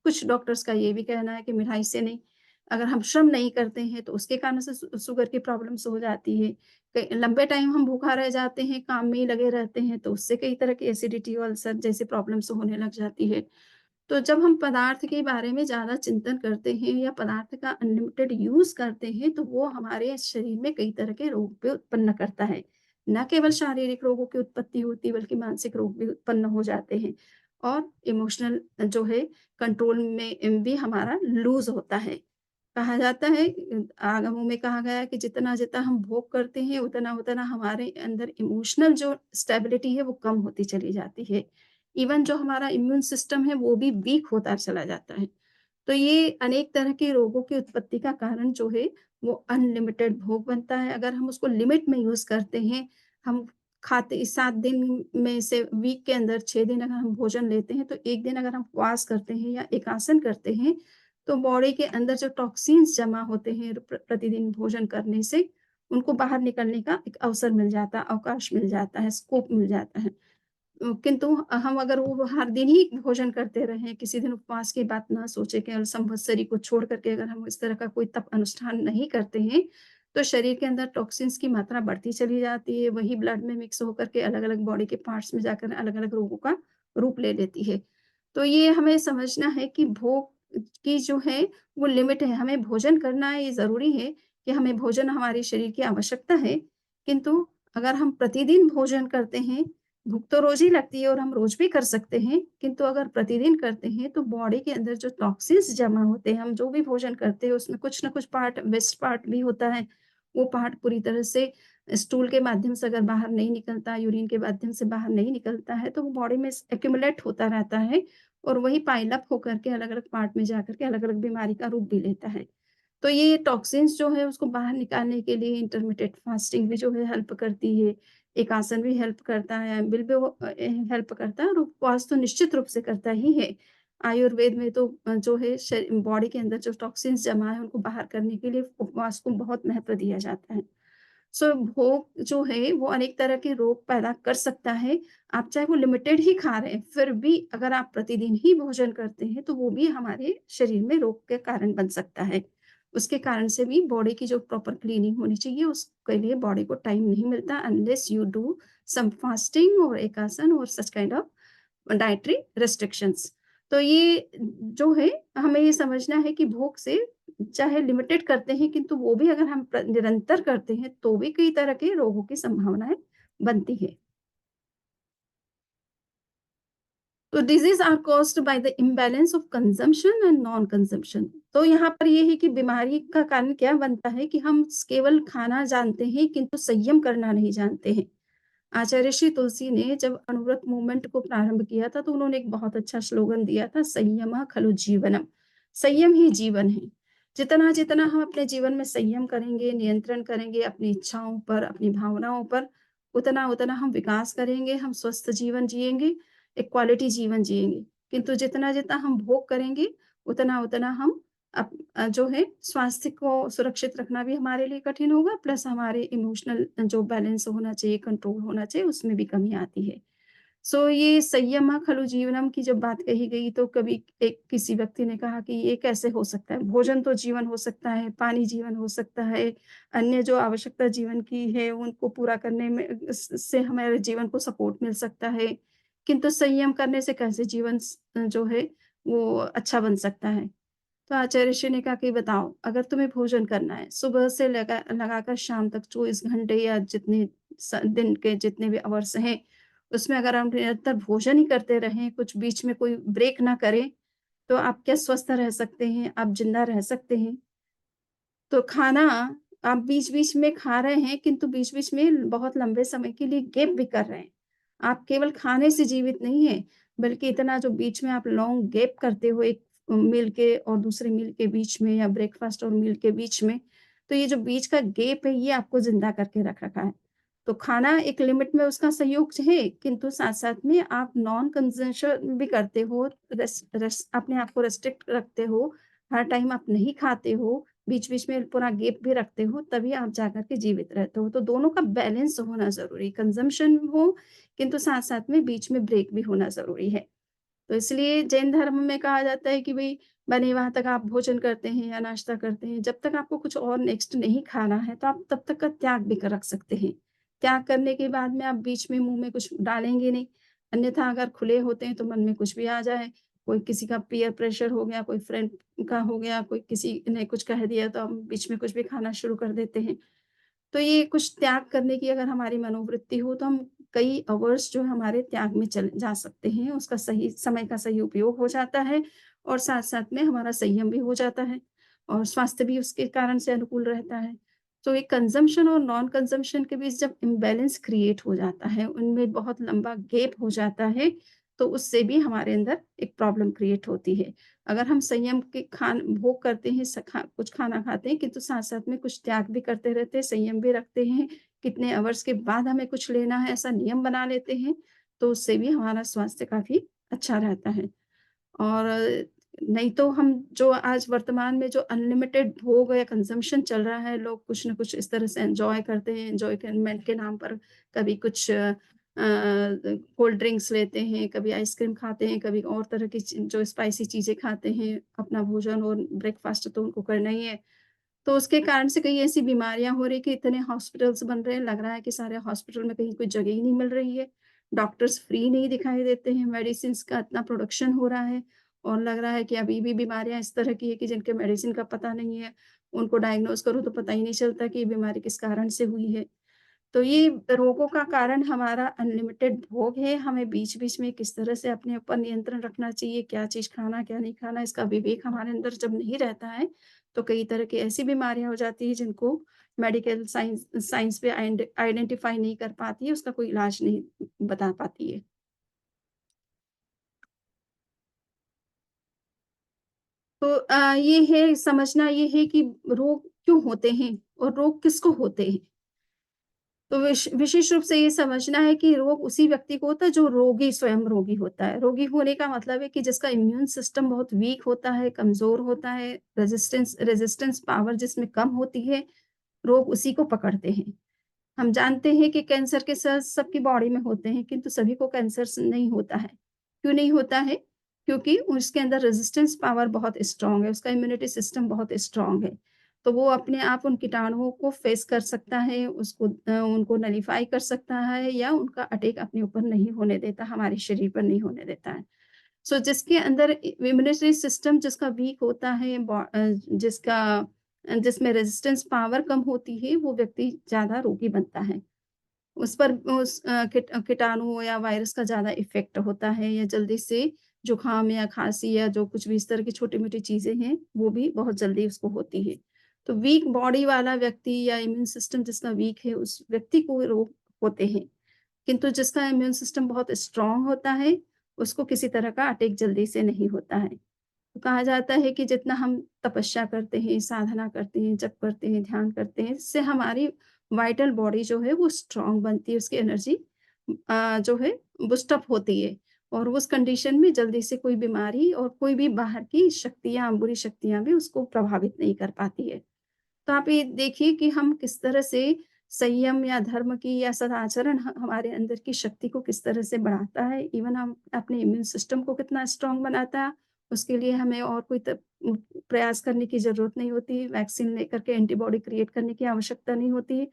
कुछ डॉक्टर्स का ये भी कहना है कि मिठाई से नहीं, अगर हम श्रम नहीं करते हैं तो उसके कारण से शुगर की प्रॉब्लम्स हो जाती है। लंबे टाइम हम भूखा रह जाते हैं, काम में ही लगे रहते हैं, तो उससे कई तरह की एसिडिटी और अल्सर जैसी प्रॉब्लम्स होने लग जाती है। तो जब हम पदार्थ के बारे में ज़्यादा चिंतन करते हैं या पदार्थ का अनलिमिटेड यूज़ करते हैं, तो वो हमारे शरीर में कई तरह के रोग भी उत्पन्न करता है। न केवल शारीरिक रोगों की उत्पत्ति होती है, बल्कि मानसिक रोग भी उत्पन्न हो जाते हैं और इमोशनल जो है कंट्रोल में भी हमारा लूज़ होता है। कहा जाता है आगमों में कहा गया है कि जितना-जितना हम भोग करते हैं, उतना-उतना हमारे अंदर इमोशनल जो स्टेबिलिटी है, वो कम होती चली जाती है। इवन जो हमारा इम्यून सिस्टम है, वो भी वीक होता चला जाता है। तो ये अनेक तरह के रोगों की उत्पत्ति का कारण जो है, वो अनलिमिटेड भोग बनता है। अगर हम उसको लिमिट में यूज़ करते हैं, हम खाते 7 दिन में से वीक के अंदर 6 दिन अगर हम भोजन लेते हैं, तो 1 दिन अगर हम उपवास करते हैं या एकासन करते हैं, तो बॉडी के अंदर जो टॉक्सिन्स जमा होते हैं प्रतिदिन भोजन करने से, उनको बाहर निकलने का एक अवसर मिल जाता है, अवकाश मिल जाता है, स्कोप मिल जाता है। किंतु हम अगर वो हर दिन ही भोजन करते रहें, किसी दिन उपवास की बात ना सोचें, केवल संवत्सरी को छोड़ कर के अगर हम इस तरह का कोई तप अनुष्ठान नहीं करते हैं, तो शरीर के अंदर टॉक्सिन्स की मात्रा बढ़ती चली जाती है। वही ब्लड में मिक्स होकर के अलग-अलग बॉडी के पार्ट्स में जाकर अलग-अलग रोगों का रूप ले लेती है। तो ये हमें समझना है कि भोग की जो है वो लिमिट है। हमें भोजन करना ये ज़रूरी है कि हमें भोजन हमारे शरीर की आवश्यकता है, किंतु अगर हम प्रतिदिन भोजन करते हैं भूख तो रोज़ ही लगती है और हम रोज़ भी कर सकते हैं, किंतु अगर प्रतिदिन करते हैं तो बॉडी के अंदर जो टॉक्सिन्स जमा होते हैं, हम जो भी भोजन करते हैं उसमें कुछ न कुछ पार्ट वेस्ट पार्ट भी होता है। वो पार्ट पूरी तरह से स्टूल के माध्यम से अगर बाहर नहीं निकलता, यूरिन के माध्यम से बाहर नहीं निकलता है, तो वो बॉडी में एक्यूमुलेट होता रहता है और वही पाइल अप होकर के अलग-अलग पार्ट में जाकर के अलग-अलग बीमारी का रूप भी लेता है। तो ये टॉक्सिन्स जो है उसको बाहर निकालने के लिए इंटरमिटेंट फास्टिंग भी जो है हेल्प करती है। एक आसन भी हेल्प करता है, बिल भी वो हेल्प करता है और उपवास तो निश्चित रूप से करता ही है। आयुर्वेद में तो जो है बॉडी के अंदर जो टॉक्सिन्स जमा है उनको बाहर करने के लिए उपवास को बहुत महत्व दिया जाता है। सो भोग जो है वो अनेक तरह के रोग पैदा कर सकता है। आप चाहे वो लिमिटेड ही खा रहे हैं, फिर भी अगर आप प्रतिदिन ही भोजन करते हैं, तो वो भी हमारे शरीर में रोग के कारण बन सकता है। उसके कारण से भी बॉडी की जो प्रॉपर क्लीनिंग होनी चाहिए, उसके लिए बॉडी को टाइम नहीं मिलता unless you do some fasting और एक आसन और such kind of dietary restrictions. तो ये जो है हमें ये समझना है कि भूख से चाहे लिमिटेड करते हैं किंतु वो भी अगर हम निरंतर करते हैं तो भी कई तरह के रोगों की संभावनाएँ बनती है। तो disease are caused by the imbalance of consumption and non consumption. तो यहाँ पर ये है कि बीमारी का कारण क्या बनता है कि हम केवल खाना जानते हैं किंतु संयम करना नहीं जानते हैं। आचार्य श्री तुलसी ने जब अणुव्रत मूवमेंट को प्रारंभ किया था तो उन्होंने एक बहुत अच्छा स्लोगन दिया था, संयमः खलु जीवनम। संयम ही जीवन है। जितना जितना हम अपने जीवन में संयम करेंगे, नियंत्रण करेंगे अपनी इच्छाओं पर, अपनी भावनाओं पर, उतना उतना हम विकास करेंगे, हम स्वस्थ जीवन जिएंगे, एक क्वालिटी जीवन जिएंगे। किंतु जितना जितना हम भोग करेंगे, उतना उतना हम जो है स्वास्थ्य को सुरक्षित रखना भी हमारे लिए कठिन होगा, प्लस हमारे इमोशनल जो बैलेंस होना चाहिए, कंट्रोल होना चाहिए, उसमें भी कमी आती है। ये संयम खलु जीवनम की जब बात कही गई तो कभी एक किसी व्यक्ति ने कहा कि ये कैसे हो सकता है? भोजन तो जीवन हो सकता है, पानी जीवन हो सकता है, अन्य जो आवश्यकता जीवन की है उनको पूरा करने में से हमारे जीवन को सपोर्ट मिल सकता है। किंतु संयम करने से कैसे जीवन जो है वो अच्छा बन सकता है? तो आचार्य ऋषि ने कहा कि बताओ, अगर तुम्हें भोजन करना है, सुबह से लगाकर शाम तक 24 घंटे या जितने दिन के जितने भी अवर्स हैं, उसमें अगर हम निरंतर भोजन ही करते रहें, कुछ बीच में कोई ब्रेक ना करें, तो आप क्या स्वस्थ रह सकते हैं? आप जिंदा रह सकते हैं? तो खाना आप बीच-बीच में खा रहे हैं, किंतु बीच-बीच में बहुत लंबे समय के लिए गैप भी कर रहे हैं। आप केवल खाने से जीवित नहीं हैं, बल्कि इतना जो बीच में आप लॉन्ग गैप करते हो एक मील के और दूसरे मील के बीच में या ब्रेकफ़ास्ट और मील के बीच में, तो ये जो बीच का गैप है, ये आपको ज़िंदा करके रख रखा है। तो खाना एक लिमिट में उसका संयोग है, किंतु साथ-साथ में आप नॉन कंज़म्पशन भी करते हो, रेस रेस अपने आप को रिस्ट्रिक्ट रखते हो, हर टाइम आप नहीं खाते हो, बीच-बीच में पूरा गैप भी रखते हो, तभी आप जाकर के जीवित रहते हो। तो दोनों का बैलेंस होना ज़रूरी, कंज़म्पशन हो, किंतु साथ-साथ में बीच में ब्रेक भी होना ज़रूरी है। तो इसलिए जैन धर्म में कहा जाता है कि भई बने वहाँ तक आप भोजन करते हैं या नाश्ता करते हैं, जब तक आपको कुछ और नेक्स्ट नहीं खाना है, तो आप तब तक का त्याग भी रख सकते हैं। त्याग करने के बाद में आप बीच में मुँह में कुछ डालेंगे नहीं, अन्यथा अगर खुले होते हैं तो मन में कुछ भी आ जाए, कोई किसी का पीयर प्रेशर हो गया, कोई फ्रेंड का हो गया, कोई किसी ने कुछ कह दिया तो हम बीच में कुछ भी खाना शुरू कर देते हैं। तो ये कुछ त्याग करने की अगर हमारी मनोवृत्ति हो तो हम कई अवर्स जो हमारे त्याग में चले जा सकते हैं, उसका सही समय का सही उपयोग हो जाता है और साथ-साथ में हमारा संयम भी हो जाता है और स्वास्थ्य भी उसके कारण से अनुकूल रहता है। तो एक कंज़म्पशन और नॉन कंज़म्पशन के बीच जब इम्बैलेंस क्रिएट हो जाता है, उनमें बहुत लंबा गैप हो जाता है, तो उससे भी हमारे अंदर एक प्रॉब्लम क्रिएट होती है। अगर हम संयम के भोग करते हैं, कुछ खाना खाते हैं, किंतु साथ-साथ में कुछ त्याग भी करते रहते हैं, संयम भी रखते हैं, कितने अवर्स के बाद हमें कुछ लेना है, ऐसा नियम बना लेते हैं, तो उससे भी हमारा स्वास्थ्य काफ़ी अच्छा रहता है। और नहीं तो हम जो आज वर्तमान में जो अनलिमिटेड भोग या कंज़म्पशन चल रहा है, लोग कुछ न कुछ इस तरह से एन्जॉय करते हैं, एन्जॉयमेंट के नाम पर कभी कुछ कोल्ड ड्रिंक्स लेते हैं, कभी आइसक्रीम खाते हैं, कभी और तरह की जो स्पाइसी चीज़ें खाते हैं, अपना भोजन और ब्रेकफ़ास्ट तो उनको करना ही है। तो उसके कारण से कई ऐसी बीमारियाँ हो रही हैं कि इतने हॉस्पिटल्स बन रहे हैं, लग रहा है कि सारे हॉस्पिटल में कहीं कोई जगह ही नहीं मिल रही है। डॉक्टर्स फ्री नहीं दिखाई देते हैं, मेडिसिन्स का इतना प्रोडक्शन हो रहा है और लग रहा है कि अभी भी बीमारियाँ इस तरह की है कि जिनके मेडिसिन का पता नहीं है। उनको डायग्नोज़ करो तो पता ही नहीं चलता कि ये बीमारी किस कारण से हुई है। तो ये रोगों का कारण हमारा अनलिमिटेड भोग है, हमें बीच-बीच में किस तरह से अपने ऊपर नियंत्रण रखना चाहिए, क्या चीज़ खाना, क्या नहीं खाना, इसका विवेक हमारे अंदर जब नहीं रहता है, तो कई तरह की ऐसी बीमारियाँ हो जाती हैं जिनको मेडिकल साइंस साइंस पे आइडेंटिफ़ाई नहीं कर पाती है, उसका कोई इलाज नहीं बता पाती है। तो ये है समझना ये है कि रोग क्यों होते हैं और रोग किसको होते हैं? तो विशेष रूप से ये समझना है कि रोग उसी व्यक्ति को होता है जो रोगी स्वयं रोगी होता है। रोगी होने का मतलब है कि जिसका इम्यून सिस्टम बहुत वीक होता है, कमज़ोर होता है, रेज़िस्टेंस रेज़िस्टेंस पावर जिसमें कम होती है, रोग उसी को पकड़ते हैं। हम जानते हैं कि कैंसर के सेल्स सबकी बॉडी में होते हैं, किंतु सभी को कैंसर नहीं होता है। क्यों नहीं होता है? क्योंकि उसके अंदर रेज़िस्टेंस पावर बहुत स्ट्रॉन्ग है, उसका इम्यूनिटी सिस्टम बहुत स्ट्रॉन्ग है। तो वो अपने आप उन कीटाणुओं को फेस कर सकता है, उनको नलिफ़ाई कर सकता है या उनका अटैक अपने ऊपर नहीं होने देता, हमारे शरीर पर नहीं होने देता है। जिसके अंदर इम्यूनिटी सिस्टम जिसका वीक होता है, जिसमें रेज़िस्टेंस पावर कम होती है, वो व्यक्ति ज़्यादा रोगी बनता है। उस पर कीटाणु या वायरस का ज़्यादा इफ़ेक्ट होता है या जल्दी से जुकाम या खाँसी या जो कुछ भी इस तरह की छोटी-मोटी चीज़ें हैं, वो भी बहुत जल्दी उसको होती है। तो वीक बॉडी वाला व्यक्ति या इम्यून सिस्टम जिसका वीक है, उस व्यक्ति को रोग होते हैं। किंतु जिसका इम्यून सिस्टम बहुत स्ट्रॉन्ग होता है, उसको किसी तरह का अटैक जल्दी से नहीं होता है। तो कहा जाता है कि जितना हम तपस्या करते हैं, साधना करते हैं, जप करते हैं, ध्यान करते हैं, इससे हमारी वाइटल बॉडी जो है वो स्ट्रॉन्ग बनती है, उसकी एनर्जी जो है बूस्ट अप होती है और उस कंडीशन में जल्दी से कोई बीमारी और कोई भी बाहर की शक्तियाँ, बुरी शक्तियाँ भी उसको प्रभावित नहीं कर पाती है। तो आप ये देखिए कि हम किस तरह से संयम या धर्म की या सदाचरण हमारे अंदर की शक्ति को किस तरह से बढ़ाता है, इवन हम अपने इम्यून सिस्टम को कितना स्ट्रॉन्ग बनाता है, उसके लिए हमें और कोई प्रयास करने की ज़रूरत नहीं होती, वैक्सीन लेकर के एंटीबॉडी क्रिएट करने की आवश्यकता नहीं होती है।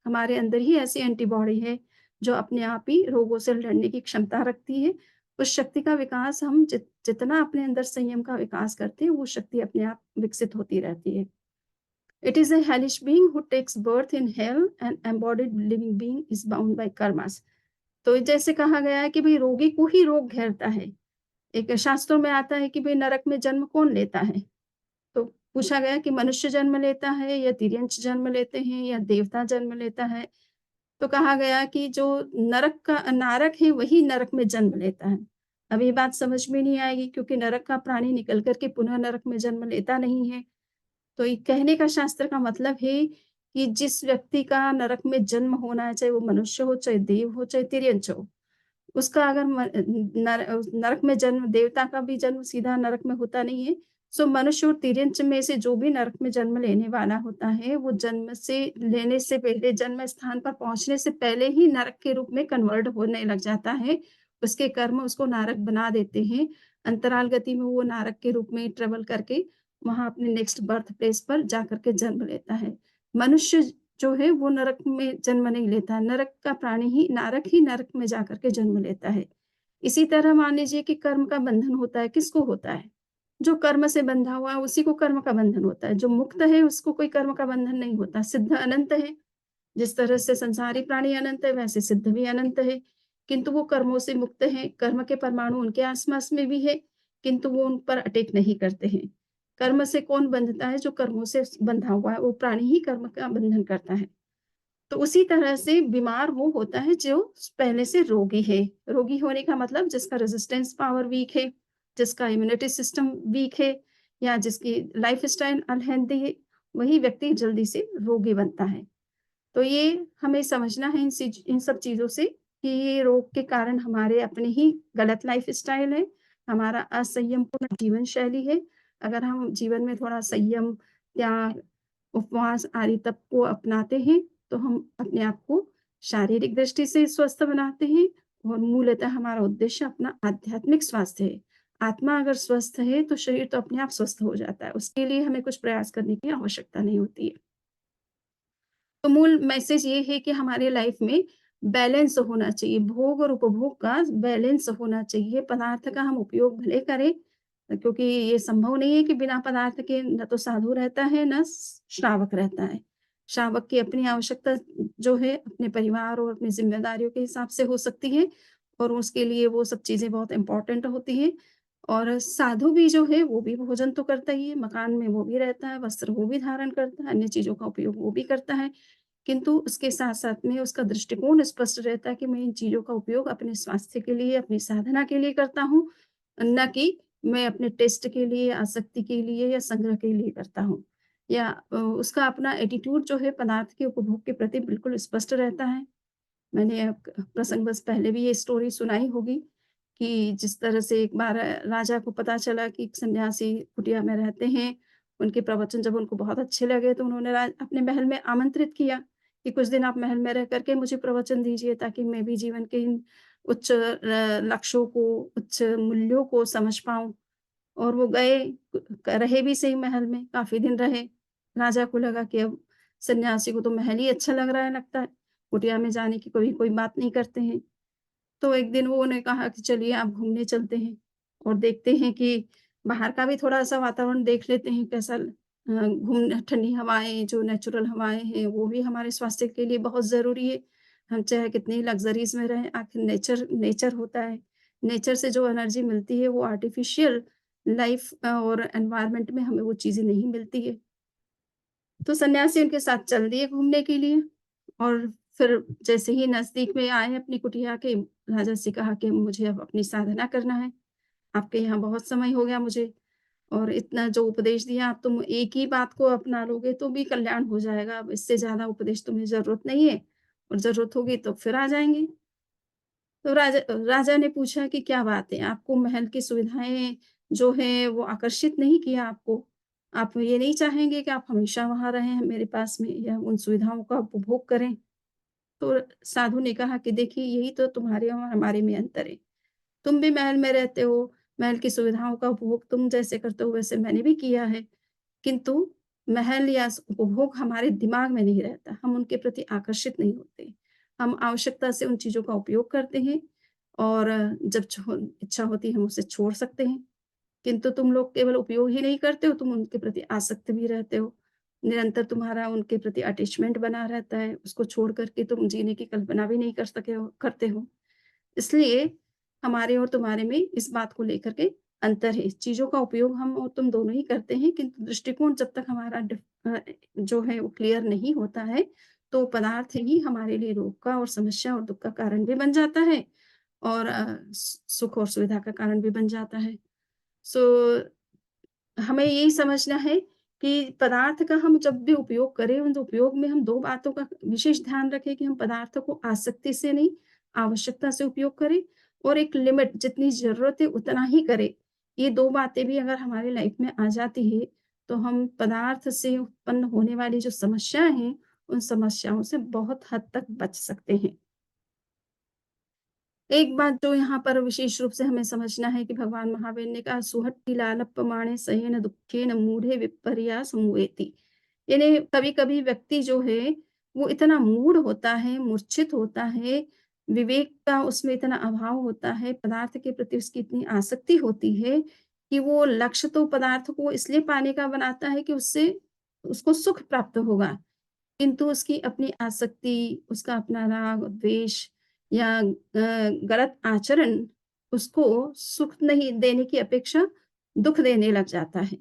हमारे अंदर ही ऐसी एंटीबॉडी है, जो अपने आप ही रोगों से लड़ने की क्षमता रखती है। उस शक्ति का विकास हम जितना अपने अंदर संयम का विकास करते हैं, वो शक्ति अपने आप विकसित होती रहती है। It is a hellish being who takes birth in hell, and embodied living being is bound by karmas. तो जैसे कहा गया है कि भई रोगी को ही रोग घेरता है। एक शास्त्रों में आता है कि भई नरक में जन्म कौन लेता है? तो पूछा गया कि मनुष्य जन्म लेता है या तिर्यंच जन्म लेते हैं या देवता जन्म लेता है? तो कहा गया कि जो नरक का नारक है वही नरक में जन्म लेता है। अब ये बात समझ में नहीं आएगी क्योंकि नरक का प्राणी निकल कर के पुनः नरक में जन्म लेता नहीं है। तो ये कहने का शास्त्र का मतलब है कि जिस व्यक्ति का नरक में जन्म होना है, चाहे वो मनुष्य हो, चाहे देव हो, चाहे तिर्यंच हो, उसका अगर नरक में जन्म देवता का भी जन्म सीधा नरक में होता नहीं है। सो मनुष्य और तिर्यंच में से जो भी नरक में जन्म लेने वाला होता है, वो जन्म से लेने से पहले जन्म स्थान पर पहुँचने से पहले ही नरक के रूप में कन्वर्ट होने लग जाता है। उसके कर्म उसको नारक बना देते हैं। अंतराल गति में वो नारक के रूप में ट्रैवल करके वहाँ अपने नेक्स्ट बर्थ प्लेस पर जाकर के जन्म लेता है। मनुष्य जो है वो नरक में जन्म नहीं लेता है, नरक का प्राणी ही नरक में जाकर के जन्म लेता है। इसी तरह मान लीजिए कि कर्म का बंधन होता है, किसको होता है? जो कर्म से बंधा हुआ है उसी को कर्म का बंधन होता है, जो मुक्त है उसको कोई कर्म का बंधन नहीं होता, सिद्ध अनंत है। जिस तरह से संसारी प्राणी अनंत है वैसे सिद्ध भी अनंत है, किंतु वो कर्मों से मुक्त हैं, कर्म के परमाणु उनके आस-पास में भी है, किंतु वो उन पर अटैक नहीं करते हैं। कर्म से कौन बंधता है? जो कर्मों से बंधा हुआ है, वो प्राणी ही कर्म का बंधन करता है। तो उसी तरह से बीमार वो होता है जो पहले से रोगी है। रोगी होने का मतलब जिसका रेज़िस्टेंस पावर वीक है, जिसका इम्यूनिटी सिस्टम वीक है या जिसकी लाइफ़स्टाइल अनहेल्दी है, वही व्यक्ति जल्दी से रोगी बनता है। तो ये हमें समझना है इन सब चीज़ों से कि ये रोग के कारण हमारे अपने ही गलत लाइफ़स्टाइल है, हमारा असंयमपूर्ण जीवन शैली है। अगर हम जीवन में थोड़ा संयम, त्याग, उपवास आदि तप को अपनाते हैं, तो हम अपने आप को शारीरिक दृष्टि से स्वस्थ बनाते हैं और मूलतः हमारा उद्देश्य अपना आध्यात्मिक स्वास्थ्य है। आत्मा अगर स्वस्थ है, तो शरीर तो अपने आप स्वस्थ हो जाता है। उसके लिए हमें कुछ प्रयास करने की आवश्यकता नहीं होती है। तो मूल मैसेज ये है कि हमारे लाइफ में बैलेंस होना चाहिए, भोग और उपभोग का बैलेंस होना चाहिए। पदार्थ का हम उपयोग भले करें, क्योंकि ये संभव नहीं है कि बिना पदार्थ के न तो साधु रहता है, न श्रावक रहता है। श्रावक की अपनी आवश्यकता जो है अपने परिवार और अपनी ज़िम्मेदारियों के हिसाब से हो सकती है और उसके लिए वो सब चीज़ें बहुत इम्पोर्टेंट होती हैं। और साधु भी जो है वो भी भोजन तो करता ही है, मकान में वो भी रहता है, वस्त्र वो भी धारण करता है, अन्य चीज़ों का उपयोग वो भी करता है। किंतु उसके साथ-साथ में उसका दृष्टिकोण स्पष्ट रहता है कि मैं इन चीज़ों का उपयोग अपने स्वास्थ्य के लिए, अपनी साधना के लिए करता हूँ, ना कि मैं अपने टेस्ट के लिए, आसक्ति के लिए या संग्रह के लिए करता हूँ। या उसका अपना एटीट्यूड जो है पदार्थ के उपभोग के प्रति बिल्कुल स्पष्ट रहता है। मैंने प्रसंगवश पहले भी ये स्टोरी सुनाई होगी कि जिस तरह से एक बार राजा को पता चला कि एक सन्यासी कुटिया में रहते हैं। उनके प्रवचन जब उनको बहुत अच्छे लगे तो उन्होंने अपने महल में आमंत्रित किया कि कुछ दिन आप महल में रह कर के मुझे प्रवचन दीजिए ताकि मैं भी जीवन के इन उच्च लक्ष्यों को, उच्च मूल्यों को समझ पाऊँ। और वो गए, रहे भी सही महल में, काफ़ी दिन रहे। राजा को लगा कि अब सन्यासी को तो महल ही अच्छा लग रहा है लगता है, कुटिया में जाने की कभी कोई बात नहीं करते हैं। तो एक दिन वो उन्होंने कहा कि चलिए आप घूमने चलते हैं और देखते हैं कि बाहर का भी थोड़ा-सा वातावरण देख लेते हैं कैसा घूमने ठंडी हवाएँ जो नेचुरल हवाएँ हैं, वो भी हमारे स्वास्थ्य के लिए बहुत ज़रूरी है। हम चाहे कितनी लग्ज़रीज़ में रहें, आखिर नेचर नेचर होता है। नेचर से जो एनर्जी मिलती है वो आर्टिफ़िशियल लाइफ़ और एनवायरनमेंट में हमें वो चीज़ें नहीं मिलती है। तो सन्यासी उनके साथ चल दिए घूमने के लिए और फिर जैसे ही नज़दीक में आए अपनी कुटिया के, राजा से कहा कि मुझे अब अपनी साधना करना है। आपके यहाँ बहुत समय हो गया मुझे और इतना जो उपदेश दिया अब तुम एक ही बात को अपना लोगे तो भी कल्याण हो जाएगा। अब इससे ज़्यादा उपदेश तुम्हें ज़रूरत नहीं है और ज़रूरत होगी तो फिर आ जाएँगे। तो राजा ने पूछा कि क्या बात है? आपको महल की सुविधाएँ जो हैं वो आकर्षित नहीं किया आपको? आप ये नहीं चाहेंगे कि आप हमेशा वहाँ रहें मेरे पास में या उन सुविधाओं का उपभोग करें? तो साधु ने कहा कि देखिए यही तो तुम्हारे और हमारे में अंतर है। तुम भी महल में रहते हो, महल की सुविधाओं का उपभोग तुम जैसे करते हो वैसे मैंने भी किया है। किंतु महल या उपभोग हमारे दिमाग में नहीं रहता, हम उनके प्रति आकर्षित नहीं होते। हम आवश्यकता से उन चीज़ों का उपयोग करते हैं और जब इच्छा होती है हम उसे छोड़ सकते हैं। किंतु तुम लोग केवल उपयोग ही नहीं करते हो, तुम उनके प्रति आसक्त भी रहते हो। निरंतर तुम्हारा उनके प्रति अटैचमेंट बना रहता है, उसको छोड़ कर के तुम जीने की कल्पना भी नहीं करते हो। इसलिए हमारे और तुम्हारे में इस बात को लेकर के अंतर है। चीज़ों का उपयोग हम और तुम दोनों ही करते हैं, किंतु दृष्टिकोण जब तक हमारा जो है वो क्लियर नहीं होता है, तो पदार्थ ही हमारे लिए रोग का और समस्या और दुःख का कारण भी बन जाता है और सुख और सुविधा का कारण भी बन जाता है। सो हमें यही समझना है कि पदार्थ का हम जब भी उपयोग करें, उन उपयोग में हम 2 बातों का विशेष ध्यान रखें कि हम पदार्थों को आसक्ति से नहीं, आवश्यकता से उपयोग करें और एक लिमिट जितनी ज़रूरत है उतना ही करें। ये 2 बातें भी अगर हमारी लाइफ में आ जाती है, तो हम पदार्थ से उत्पन्न होने वाली जो समस्याएँ हैं, उन समस्याओं से बहुत हद तक बच सकते हैं। एक बात जो यहाँ पर विशेष रूप से हमें समझना है कि भगवान महावीर ने कहा सुहट्टिलालप्पमाणे सयेन दुःखेन मूढ़े विपर्यास मुएति। यानी कभी-कभी व्यक्ति जो है वो इतना मूढ़ होता है, मूर्छित होता है, विवेक का उसमें इतना अभाव होता है, पदार्थ के प्रति उसकी इतनी आसक्ति होती है कि वो लक्ष्य तो पदार्थ को इसलिए पाने का बनाता है कि उससे उसको सुख प्राप्त होगा। किंतु उसकी अपनी आसक्ति, उसका अपना राग, द्वेष या गलत आचरण उसको सुख नहीं देने की अपेक्षा दुःख देने लग जाता है।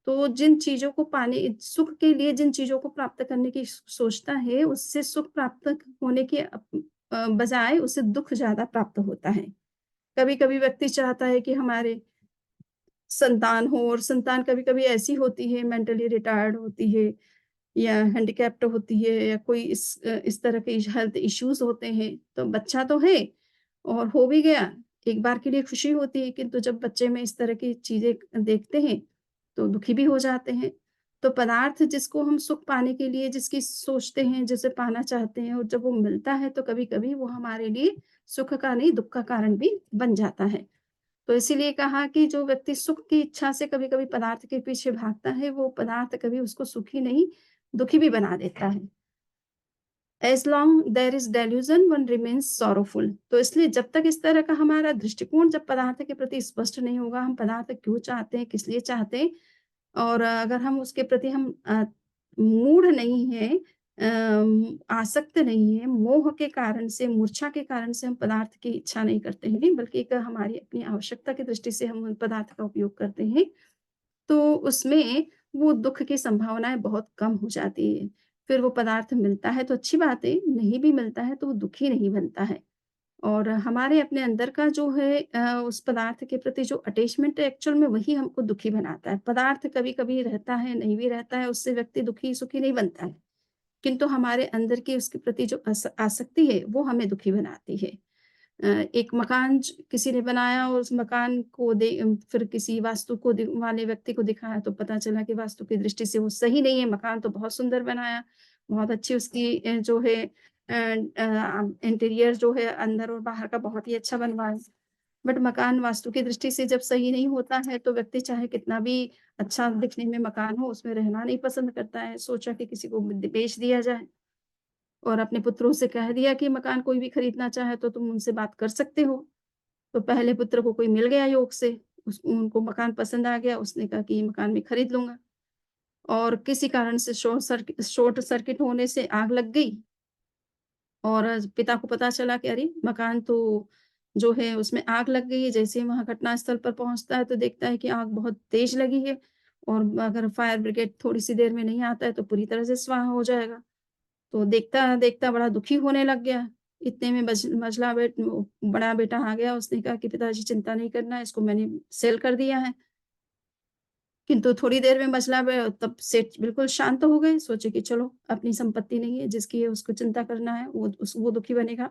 तो जिन चीज़ों को पाने सुख के लिए जिन चीज़ों को प्राप्त करने की सोचता है, उससे सुख प्राप्त होने के बजाय उसे दुःख ज़्यादा प्राप्त होता है। कभी-कभी व्यक्ति चाहता है कि हमारे संतान हो और संतान कभी-कभी ऐसी होती है, मेंटली रिटायर्ड होती है या हैंडीकैप्ड होती है या कोई इस तरह के हेल्थ इश्यूज़ होते हैं, तो बच्चा तो है और हो भी गया, एक बार के लिए खुशी होती है, किंतु जब बच्चे में इस तरह की चीज़ें देखते हैं, तो दुखी भी हो जाते हैं। तो पदार्थ जिसको हम सुख पाने के लिए जिसकी सोचते हैं, जिसे पाना चाहते हैं और जब वो मिलता है, तो कभी-कभी वो हमारे लिए सुख का नहीं, दुःख का कारण भी बन जाता है। तो इसीलिए कहा कि जो व्यक्ति सुख की इच्छा से कभी-कभी पदार्थ के पीछे भागता है, वो पदार्थ कभी उसको सुखी नहीं, दुखी भी बना देता है। As long there is delusion one remains sorrowful. तो इसलिए जब तक इस तरह का हमारा दृष्टिकोण जब पदार्थ के प्रति स्पष्ट नहीं होगा, हम पदार्थ क्यों चाहते हैं, किस लिए चाहते हैं और अगर हम उसके प्रति हम मूढ़ नहीं हैं, आसक्त नहीं हैं, मोह के कारण से, मूर्छा के कारण से हम पदार्थ की इच्छा नहीं करते हैं, बल्कि एक हमारी अपनी आवश्यकता की दृष्टि से हम उन पदार्थ का उपयोग करते हैं, तो उसमें वो दुःख की संभावनाएँ बहुत कम हो जाती है। फिर वो पदार्थ मिलता है तो अच्छी बात है, नहीं भी मिलता है तो वो दुखी नहीं बनता है। और हमारे अपने अंदर का जो है उस पदार्थ के प्रति जो अटैचमेंट है एक्चुअल में वही हमको दुखी बनाता है। पदार्थ कभी-कभी रहता है, नहीं भी रहता है, उससे व्यक्ति दुखी-सुखी नहीं बनता है। किंतु हमारे अंदर की उसके प्रति जो आसक्ति है, वो हमें दुखी बनाती है। एक मकान किसी ने बनाया और उस मकान को फिर किसी वास्तु को वाले व्यक्ति को दिखाया तो पता चला कि वास्तु की दृष्टि से वो सही नहीं है, मकान तो बहुत सुंदर बनाया, बहुत अच्छी उसकी जो है इंटीरियर जो है अंदर और बाहर का बहुत ही अच्छा बनवाया। बट मकान वास्तु की दृष्टि से जब सही नहीं होता है, तो व्यक्ति चाहे कितना भी अच्छा दिखने में मकान हो, उसमें रहना नहीं पसंद करता है, सोचा कि किसी को बेच दिया जाए। और अपने पुत्रों से कह दिया कि मकान कोई भी खरीदना चाहे तो तुम उनसे बात कर सकते हो। तो पहले पुत्र को कोई मिल गया योग से, उस उनको मकान पसंद आ गया, उसने कहा कि ये मकान मैं खरीद लूँगा और किसी कारण से शॉर्ट सर्किट होने से आग लग गई और पिता को पता चला कि अरे! मकान तो जो है उसमें आग लग गई है। जैसे ही वहाँ घटनास्थल पर पहुँचता है तो देखता है कि आग बहुत तेज़ लगी है और अगर फायर ब्रिगेड थोड़ी-सी देर में नहीं आता है तो पूरी तरह से स्वाहा हो जाएगा। तो देखता-देखता बड़ा दुखी होने लग गया। इतने में मझला बड़ा बेटा आ गया, उसने कहा कि पिताजी चिंता नहीं करना, इसको मैंने सेल कर दिया है। किंतु थोड़ी देर में तब सेठ बिल्कुल शांत हो गए, सोचे कि चलो अपनी संपत्ति नहीं है, जिसकी है उसको चिंता करना है, वो दुखी बनेगा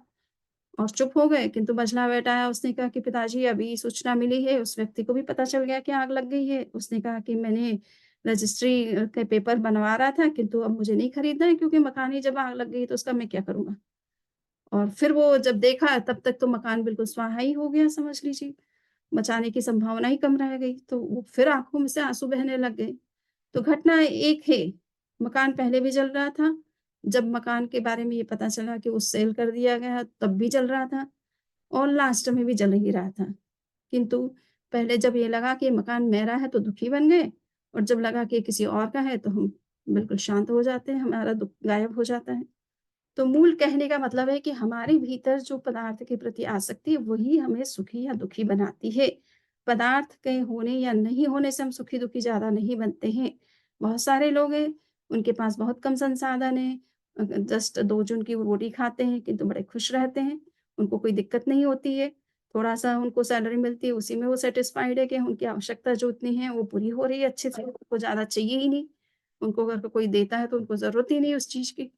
और चुप हो गए। किंतु मझला बेटा आया, उसने कहा कि पिताजी अभी सूचना मिली है, उस व्यक्ति को भी पता चल गया कि आग लग गई है। उसने कहा कि मैंने रजिस्ट्री के पेपर बनवा रहा था, किंतु अब मुझे नहीं खरीदना है क्योंकि मकान ही जब आग लग गई तो उसका मैं क्या करूँगा? और फिर वो जब देखा तब तक तो मकान बिल्कुल स्वाहा ही हो गया समझ लीजिए, बचाने की संभावना ही कम रह गई, तो वो फिर आँखों में से आँसू बहने लग गए। तो घटना एक है, मकान पहले भी जल रहा था, जब मकान के बारे में ये पता चला कि वो सेल कर दिया गया तब भी जल रहा था और लास्ट में भी जल ही रहा था। किंतु पहले जब ये लगा कि ये मकान मेरा है तो दुखी बन गए और जब लगा कि ये किसी और का है तो हम बिल्कुल शांत हो जाते हैं, हमारा दुःख गायब हो जाता है। तो मूल कहने का मतलब है कि हमारे भीतर जो पदार्थ के प्रति आसक्ति है, वही हमें सुखी या दुखी बनाती है। पदार्थ के होने या नहीं होने से हम सुखी-दुखी ज़्यादा नहीं बनते हैं। बहुत सारे लोग हैं, उनके पास बहुत कम संसाधन है, जस्ट 2 जून की वो रोटी खाते हैं, किंतु बड़े खुश रहते हैं। उनको कोई दिक्कत नहीं होती है। थोड़ा-सा उनको सैलरी मिलती है, उसी में वो सैटिस्फाइड है कि उनकी आवश्यकता जो इतनी है, वो पूरी हो रही है अच्छे से, उनको ज़्यादा चाहिए ही नहीं। उनको अगर कोई देता है, तो उनको ज़रूरत ही नहीं उस चीज़ की।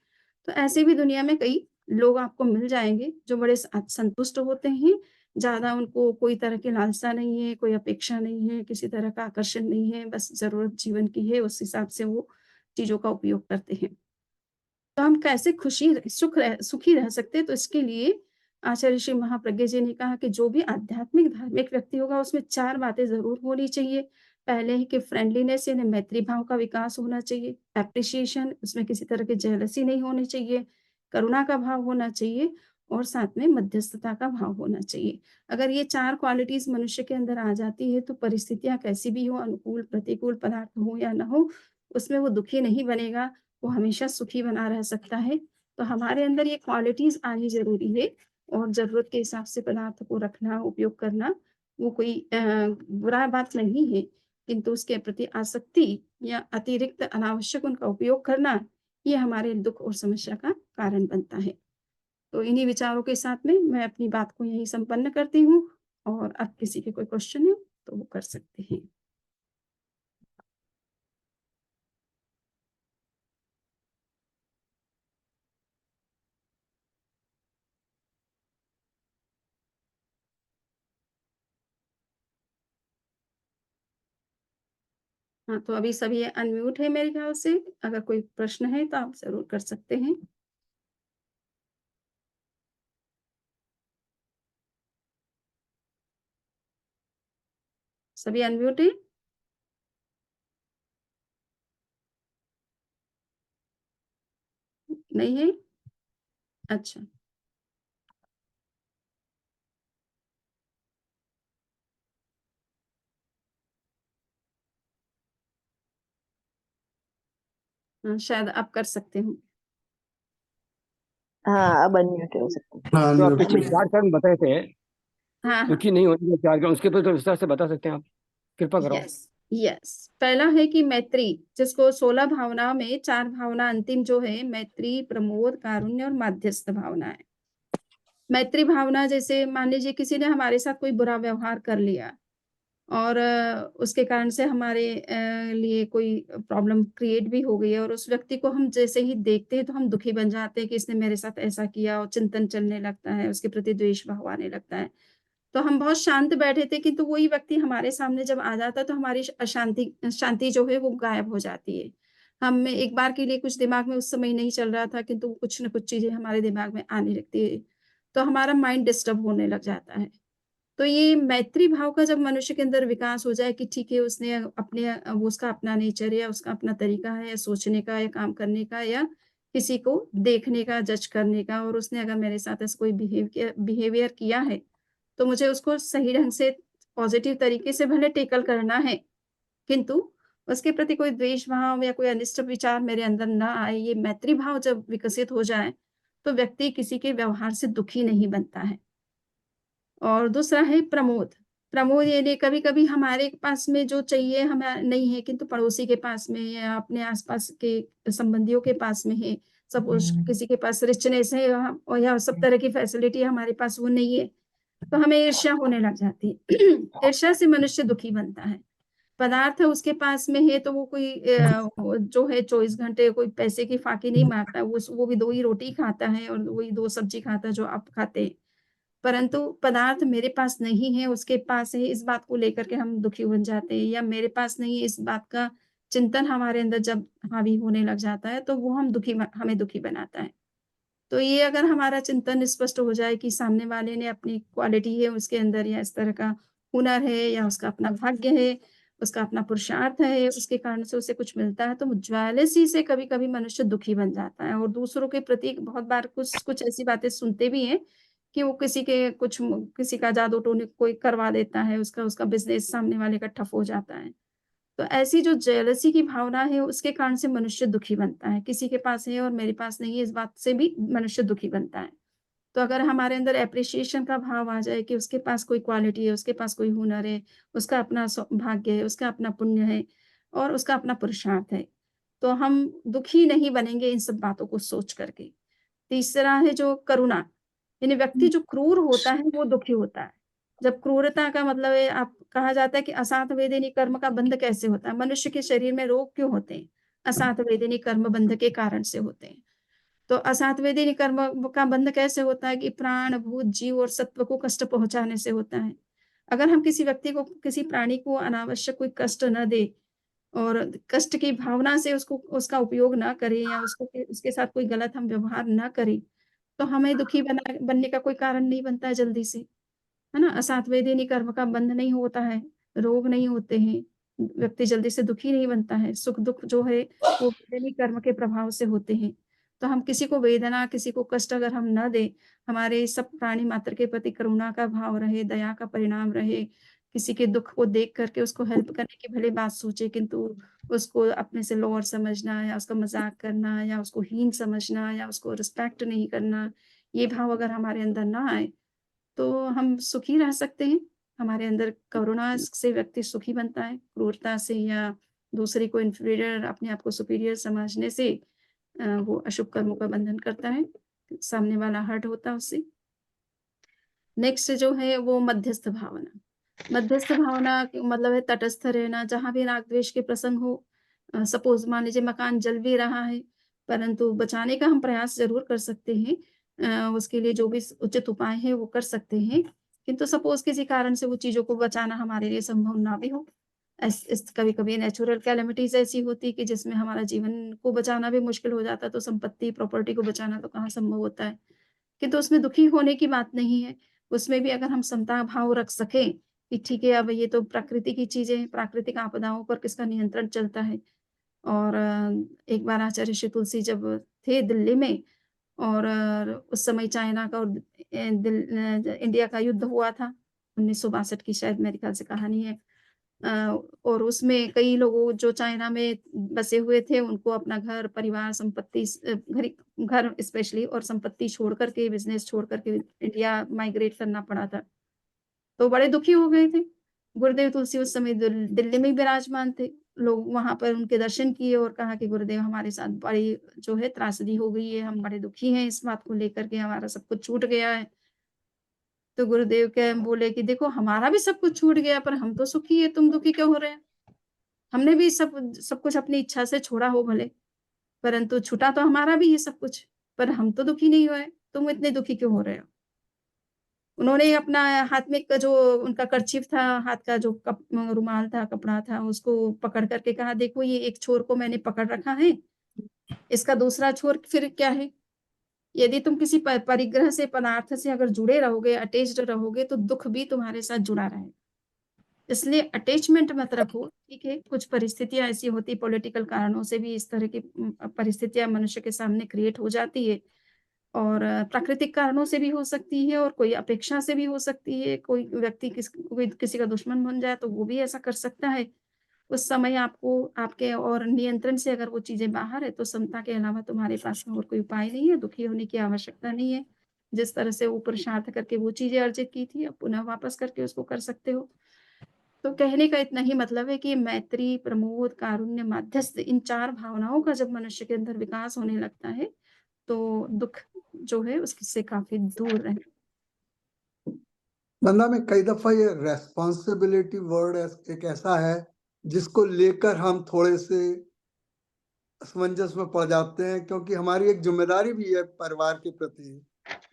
तो ऐसे भी दुनिया में कई लोग आपको मिल जाएँगे, जो बड़े संतुष्ट होते हैं, ज़्यादा उनको कोई तरह की लालसा नहीं है, कोई अपेक्षा नहीं है, किसी तरह का आकर्षण नहीं है, बस ज़रूरत जीवन की है, उस हिसाब से वो चीज़ों का उपयोग करते हैं। तो हम कैसे सुखी रह सकते हैं, तो इसके लिए आचार्य श्री महाप्रज्ञ जी ने कहा कि जो भी आध्यात्मिक धार्मिक व्यक्ति होगा, उसमें 4 बातें ज़रूर होनी चाहिए। पहले है कि फ्रेंडलीनेस यानी मैत्री भाव का विकास होना चाहिए, एप्रिसिएशन उसमें किसी तरह की जेलसी नहीं होनी चाहिए, करुणा का भाव होना चाहिए और साथ में मध्यस्थता का भाव होना चाहिए। अगर ये 4 क्वालिटीज़ मनुष्य के अंदर आ जाती है, तो परिस्थितियाँ कैसी भी हों, अनुकूल, प्रतिकूल पदार्थ हो या ना हो, उसमें वो दुखी नहीं बनेगा, वो हमेशा सुखी बना रह सकता है। तो हमारे अंदर ये क्वालिटीज़ आनी ज़रूरी है और ज़रूरत के हिसाब से पदार्थ को रखना, उपयोग करना, वो कोई बुरा बात नहीं है, किंतु उसके प्रति आसक्ति या अतिरिक्त अनावश्यक उनका उपयोग करना, ये हमारे दुःख और समस्या का कारण बनता है। तो इन्हीं विचारों के साथ में मैं अपनी बात को यहीं संपन्न करती हूँ और अब किसी के कोई क्वेश्चन है, तो वो कर सकते हैं। हाँ, तो अभी सभी अनम्यूट है मेरे ख़्याल से, अगर कोई प्रश्न है तो आप ज़रूर कर सकते हैं। सभी अनम्यूट हैं? नहीं है? अच्छा, शायद आप कर सकते हो। हाँ, अब अनम्यूट हो सकते हैं। हाँ जो आप म्यूट पिछले है। 4 कर्म बताए थे, हाँ, हाँ। दुखी नहीं होने के 4 कर्म, उसके ऊपर तो विस्तार से बता सकते हैं आप? कृपा करो। Yes, yes. पहला है कि मैत्री, जिसको 16 भावनाओं में 4 भावना अंतिम जो है मैत्री, प्रमोद, कारुण्य और माध्यस्थ भावना है। मैत्री भावना जैसे मान लीजिए किसी ने हमारे साथ कोई बुरा व्यवहार कर लिया और उसके कारण से हमारे लिए कोई प्रॉब्लम क्रिएट भी हो गई है और उस व्यक्ति को हम जैसे ही देखते हैं तो हम दुखी बन जाते हैं कि इसने मेरे साथ ऐसा किया और चिंतन चलने लगता है, उसके प्रति द्वेष भाव आने लगता है। तो हम बहुत शांत बैठे थे किंतु वही व्यक्ति हमारे सामने जब आ जाता है तो हमारी शांति जो है वो गायब हो जाती है। हम एक बार के लिए कुछ दिमाग में उस समय नहीं चल रहा था किंतु कुछ न कुछ चीज़ें हमारे दिमाग में आने लगती है। तो हमारा माइंड डिस्टर्ब होने लग जाता है। तो ये मैत्री भाव का जब मनुष्य के अंदर विकास हो जाए कि ठीक है उसने अपने वो उसका अपना नेचर है या उसका अपना तरीका है या सोचने का या काम करने का या किसी को देखने का, जज करने का और उसने अगर मेरे साथ ऐसा कोई बिहेवियर किया है, तो मुझे उसको सही ढंग से पॉज़िटिव तरीके से भले टैकल करना है, किंतु उसके प्रति कोई द्वेष भाव या कोई अनिष्ट विचार मेरे अंदर ना आए, ये मैत्री भाव जब विकसित हो जाए, तो व्यक्ति किसी के व्यवहार से दुखी नहीं बनता है। और दूसरा है प्रमोद। प्रमोद यानी कभी-कभी हमारे पास में जो चाहिए हमें नहीं है, किंतु पड़ोसी के पास में है या अपने आस-पास के संबंधियों के पास में है। सपोज़ किसी के पास रिचनेस है या सब तरह की फैसिलिटी है, हमारे पास वो नहीं है, तो हमें ईर्ष्या होने लग जाती है। ईर्ष्या से मनुष्य दुखी बनता है। पदार्थ उसके पास में है तो वो कोई वो जो है 24 घंटे कोई पैसे की फाकी नहीं मारता, वो भी 2 ही रोटी खाता है और वही 2 सब्ज़ी खाता है जो आप खाते हैं। परंतु पदार्थ मेरे पास नहीं है, उसके पास है, इस बात को लेकर के हम दुखी बन जाते हैं या मेरे पास नहीं है, इस बात का चिंतन हमारे अंदर जब हावी होने लग जाता है, तो वो हमें दुखी बनाता है। तो ये अगर हमारा चिंतन स्पष्ट हो जाए कि सामने वाले ने अपनी क्वालिटी है उसके अंदर या इस तरह का हुनर है या उसका अपना भाग्य है, उसका अपना पुरुषार्थ है, उसके कारण से उसे कुछ मिलता है, तो ज्वेलसी से कभी-कभी मनुष्य दुखी बन जाता है और दूसरों के प्रति बहुत बार कुछ ऐसी बातें सुनते भी हैं कि वो किसी का जादू-टोने कोई करवा देता है, उसका उसका बिज़नेस सामने वाले का ठप हो जाता है। तो ऐसी जो जेलसी की भावना है उसके कारण से मनुष्य दुखी बनता है। किसी के पास है और मेरे पास नहीं है इस बात से भी मनुष्य दुखी बनता है। तो अगर हमारे अंदर एप्रिसिएशन का भाव आ जाए कि उसके पास कोई क्वालिटी है, उसके पास कोई हुनर है, उसका अपना सौभाग्य है, उसका अपना पुण्य है और उसका अपना पुरुषार्थ है, तो हम दुखी नहीं बनेंगे इन सब बातों को सोच कर के। तीसरा है जो करुणा, यानी व्यक्ति जो क्रूर होता है वो दुखी होता है। जब क्रूरता का मतलब है आप कहा जाता है कि असाथ वेदिनी कर्म का बंध कैसे होता है? मनुष्य के शरीर में रोग क्यों होते हैं? असाथ वेदिनी कर्म बंध के कारण से होते हैं। तो असाथ वेदिनी कर्म का बंध कैसे होता है कि प्राण, भूत, जीव और सत्व को कष्ट पहुँचाने से होता है। अगर हम किसी व्यक्ति को, किसी प्राणी को अनावश्यक कोई कष्ट ना दें और कष्ट की भावना से उसको उसका उपयोग ना करें या उसके साथ कोई गलत हम व्यवहार ना करें, तो हमें दुखी बनने का कोई कारण नहीं बनता है जल्दी से, है ना? असाथ वेदिनी कर्म का बंध नहीं होता है, रोग नहीं होते हैं, व्यक्ति जल्दी से दुखी नहीं बनता है, सुख-दुःख जो है वो वेदिनी कर्म के प्रभाव से होते हैं। तो हम किसी को वेदना, किसी को कष्ट अगर हम ना दें, हमारे सब प्राणी मात्र के प्रति करुणा का भाव रहे, दया का परिणाम रहे, किसी के दुःख को देख कर के उसको हेल्प करने की भले बात सोचे किंतु उसको अपने से लोअर समझना या उसका मज़ाक करना या उसको हीन समझना या उसको रिस्पेक्ट नहीं करना, ये भाव अगर हमारे अंदर ना आए, तो हम सुखी रह सकते हैं। हमारे अंदर करुणा से व्यक्ति सुखी बनता है, क्रूरता से या दूसरे को इन्फीरियर अपने आप को सुपीरियर समझने से वो अशुभ कर्मों का बंधन करता है, सामने वाला हर्ट होता है उससे। नेक्स्ट जो है वो मध्यस्थ भावना। मध्यस्थ भावना के मतलब है तटस्थ रहना, जहाँ भी राग-द्वेष के प्रसंग हो सपोज़ मान लीजिए मकान जल भी रहा है, परंतु बचाने का हम प्रयास ज़रूर कर सकते हैं। उसके लिए जो भी उचित उपाय हैं वो कर सकते हैं। किंतु सपोज़ किसी कारण से वो चीज़ों को बचाना हमारे लिए संभव ना भी हो। इस कभी-कभी नेचुरल कैलेमिटीज़ ऐसी होती है कि जिसमें हमारा जीवन को बचाना भी मुश्किल हो जाता है, तो संपत्ति, प्रॉपर्टी को बचाना तो कहाँ संभव होता है। किंतु उसमें दुखी होने की बात नहीं है। उसमें भी अगर हम समता भाव रख सकें कि ठीक है, अब ये तो प्रकृति की चीज़ें हैं, प्राकृतिक आपदाओं पर किसका नियंत्रण चलता है। और एक बार आचार्य श्री तुलसी जब थे दिल्ली में और उस समय चाइना का और इंडिया का युद्ध हुआ था, 1962 की शायद मेरे ख़्याल से कहानी है। अ, और उसमें कई लोगों जो चाइना में बसे हुए थे, उनको अपना घर, परिवार, संपत्ति घर स्पेशली और संपत्ति छोड़ कर के, बिज़नेस छोड़ कर के इंडिया माइग्रेट करना पड़ा था। तो बड़े दुखी हो गए थे। गुरुदेव तुलसी उस समय दिल्ली में ही विराजमान थे। लोग वहाँ पर उनके दर्शन किए और कहा कि गुरुदेव हमारे साथ बड़ी जो है त्रासदी हो गई है, हम बड़े दुखी हैं इस बात को लेकर के हमारा सब कुछ छूट गया है। तो गुरुदेव क्या बोले कि देखो हमारा भी सब कुछ छूट गया पर हम तो सुखी हैं, तुम दुखी क्यों हो रहे हो? हमने भी सब सब कुछ अपनी इच्छा से छोड़ा हो भले, परंतु छूटा तो हमारा भी है सब कुछ, पर हम तो दुखी नहीं हुए, तुम इतने दुखी क्यों हो रहे हो? उन्होंने अपना हाथ में का जो उनका कर्चीफ था, हाथ का जो रुमाल था, कपड़ा था, उसको पकड़ कर के कहा, "देखो ये एक छोर को मैंने पकड़ रखा है, इसका दूसरा छोर फिर क्या है? यदि तुम किसी परिग्रह से, पदार्थ से अगर जुड़े रहोगे, अटैच्ड रहोगे, तो दुःख भी तुम्हारे साथ जुड़ा रहेगा। इसलिए अटैचमेंट मत रखो, ठीक है? कुछ परिस्थितियाँ ऐसी होती पॉलिटिकल कारणों से भी इस तरह की परिस्थितियाँ मनुष्य के सामने क्रिएट हो जाती है और प्राकृतिक कारणों से भी हो सकती है और कोई अपेक्षा से भी हो सकती है। कोई व्यक्ति कोई किसी का दुश्मन बन जाए तो वो भी ऐसा कर सकता है। उस समय आपको आपके और नियंत्रण से अगर वो चीज़ें बाहर है तो समता के अलावा तुम्हारे पास में और कोई उपाय नहीं है, दुखी होने की आवश्यकता नहीं है। जिस तरह से वो पुरुषार्थ करके वो चीज़ें अर्जित की थी, अब पुनः वापस करके उसको कर सकते हो। तो कहने का इतना ही मतलब है कि मैत्री, प्रमोद, कारुण्य, माध्यस्थ इन 4 भावनाओं का जब मनुष्य के अंदर विकास होने लगता है, तो दुःख जो है उससे काफ़ी दूर रहें। वंदना में कई दफा ये रेस्पॉन्सिबिलिटी वर्ड एक ऐसा है जिसको लेकर हम थोड़े से असमंजस में पड़ जाते हैं क्योंकि हमारी एक जिम्मेदारी भी है परिवार के प्रति।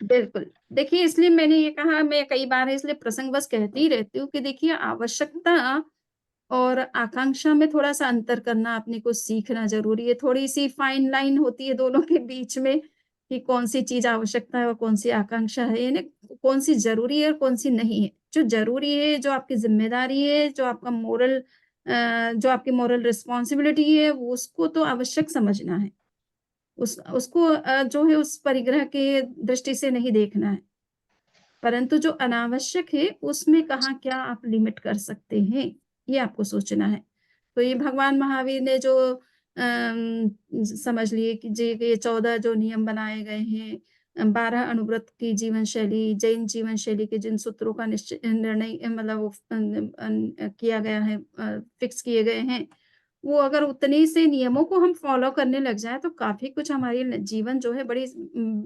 बिल्कुल। देखिए इसलिए मैंने ये कहा मैं कई बार इसलिए प्रसंगवश कहती ही रहती हूँ कि देखिए आवश्यकता और आकांक्षा में थोड़ा-सा अंतर करना अपने को सीखना ज़रूरी है। थोड़ी-सी फाइन लाइन होती है दोनों के बीच में कि कौन-सी चीज़ आवश्यकता है और कौन-सी आकांक्षा है, यानी कौन-सी ज़रूरी है और कौन-सी नहीं है। जो ज़रूरी है, जो आपकी ज़िम्मेदारी है, जो आपका जो आपकी मोरल रिस्पॉन्सिबिलिटी है, वो उसको तो आवश्यक समझना है। उसको जो है उस परिग्रह के दृष्टि से नहीं देखना है। परंतु जो अनावश्यक है, उसमें कहाँ क्या आप लिमिट कर सकते हैं, ये आपको सोचना है। तो ये भगवान महावीर ने जो समझ लिए कि ये 14 जो नियम बनाए गए हैं, 12 अनुव्रत की जीवन शैली, जैन जीवन शैली के जिन सूत्रों का निर्णय मतलब वो किया गया है, फिक्स किए गए हैं, वो अगर उतने से नियमों को हम फ़ॉलो करने लग जाएँ, तो काफ़ी कुछ हमारी जीवन जो है बड़ी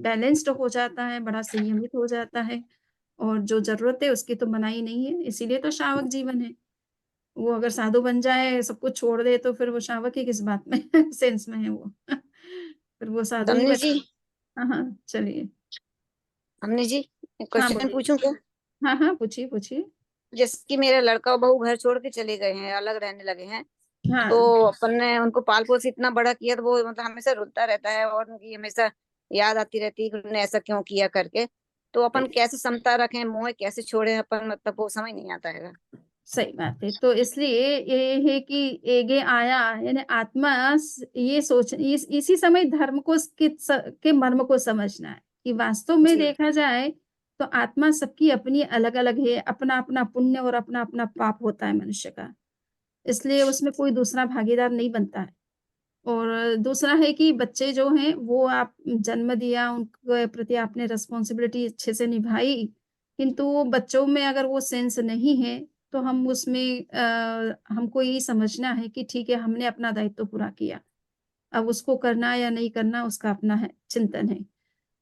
बैलेंस्ड हो जाता है, बड़ा संयमित हो जाता है। और जो ज़रूरत है उसकी तो मनाही नहीं है, इसीलिए तो शावक जीवन है। वो अगर साधु बन जाए, सब कुछ छोड़ दे तो फिर वो शावक ही किस बात में सेंस में है वो। फिर वो साधु ही तमनी बन। जी, हाँ, हाँ, चलिए। तमनी जी, एक हाँ, क्वेश्चन बोलिए। पूछूं क्या? हाँ, हाँ, पूछिए, पूछिए। जैसे कि मेरा लड़का और बहू घर छोड़ के चले गए हैं, अलग रहने लगे हैं, तो हाँ, अपन ने उनको पाल पोस इतना बड़ा किया, तो वो मतलब हमेशा रोता रहता है और उनकी हमेशा याद आती रहती है कि उन्होंने ऐसा क्यों किया करके। तो अपन सही कैसे समता रखें, मोह कैसे छोड़े अपन, मतलब वो समझ नहीं आता है। सही बात है। तो इसलिए ये है कि एगे आया, यानी आत्मा ये सोच इसी समय धर्म को के मर्म को समझना है कि वास्तव में जी देखा जाए तो आत्मा सबकी अपनी अलग-अलग है, अपना-अपना पुण्य और अपना-अपना पाप होता है मनुष्य का। इसलिए उसमें कोई दूसरा भागीदार नहीं बनता है। और दूसरा है कि बच्चे जो हैं वो आप जन्म दिया, उनके प्रति आपने रिस्पॉन्सिबिलिटी अच्छे से निभाई, किंतु वो बच्चों में अगर वो सेंस नहीं है, तो हम उसमें हमको यही समझना है कि ठीक है, हमने अपना दायित्व पूरा किया। अब उसको करना या नहीं करना उसका अपना है चिंतन है।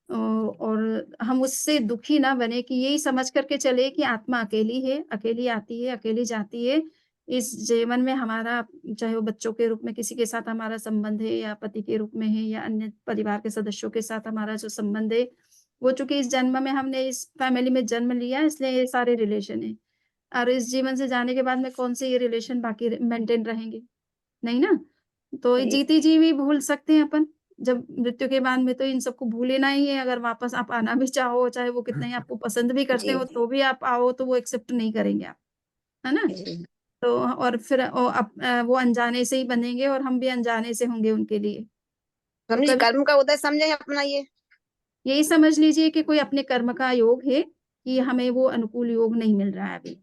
और हम उससे दुखी ना बने कि यही समझ कर के चले कि आत्मा अकेली है, अकेली आती है, अकेली जाती है। इस जीवन में हमारा, चाहे वो बच्चों के रूप में किसी के साथ हमारा संबंध है या पति के रूप में है या अन्य परिवार के सदस्यों के साथ हमारा जो संबंध है, वो चूँकि इस जन्म में हमने इस फैमिली में जन्म लिया इसलिए ये सारे रिलेशन हैं। और इस जीवन से जाने के बाद में कौन से ये रिलेशन बाकी मेंटेन रहेंगे? नहीं ना? तो जी जीते जी भी भूल सकते हैं अपन। जब मृत्यु के बाद में तो इन सबको भूल लेना ही है, अगर वापस आप आना भी चाहो, चाहे वो कितना ही आपको पसंद भी करते जी हो, तो भी आप आओ तो वो एक्सेप्ट नहीं करेंगे आप, है ना? जी। तो और फिर वो अनजाने से ही बनेंगे और हम भी अनजाने से होंगे उनके लिए। तो तमनी जी, कभी कर्म का उदय समझे अपना ये। यही समझ लीजिए कि कोई अपने कर्म का योग है, कि हमें वो अनुकूल योग नहीं मिल रहा है अभी।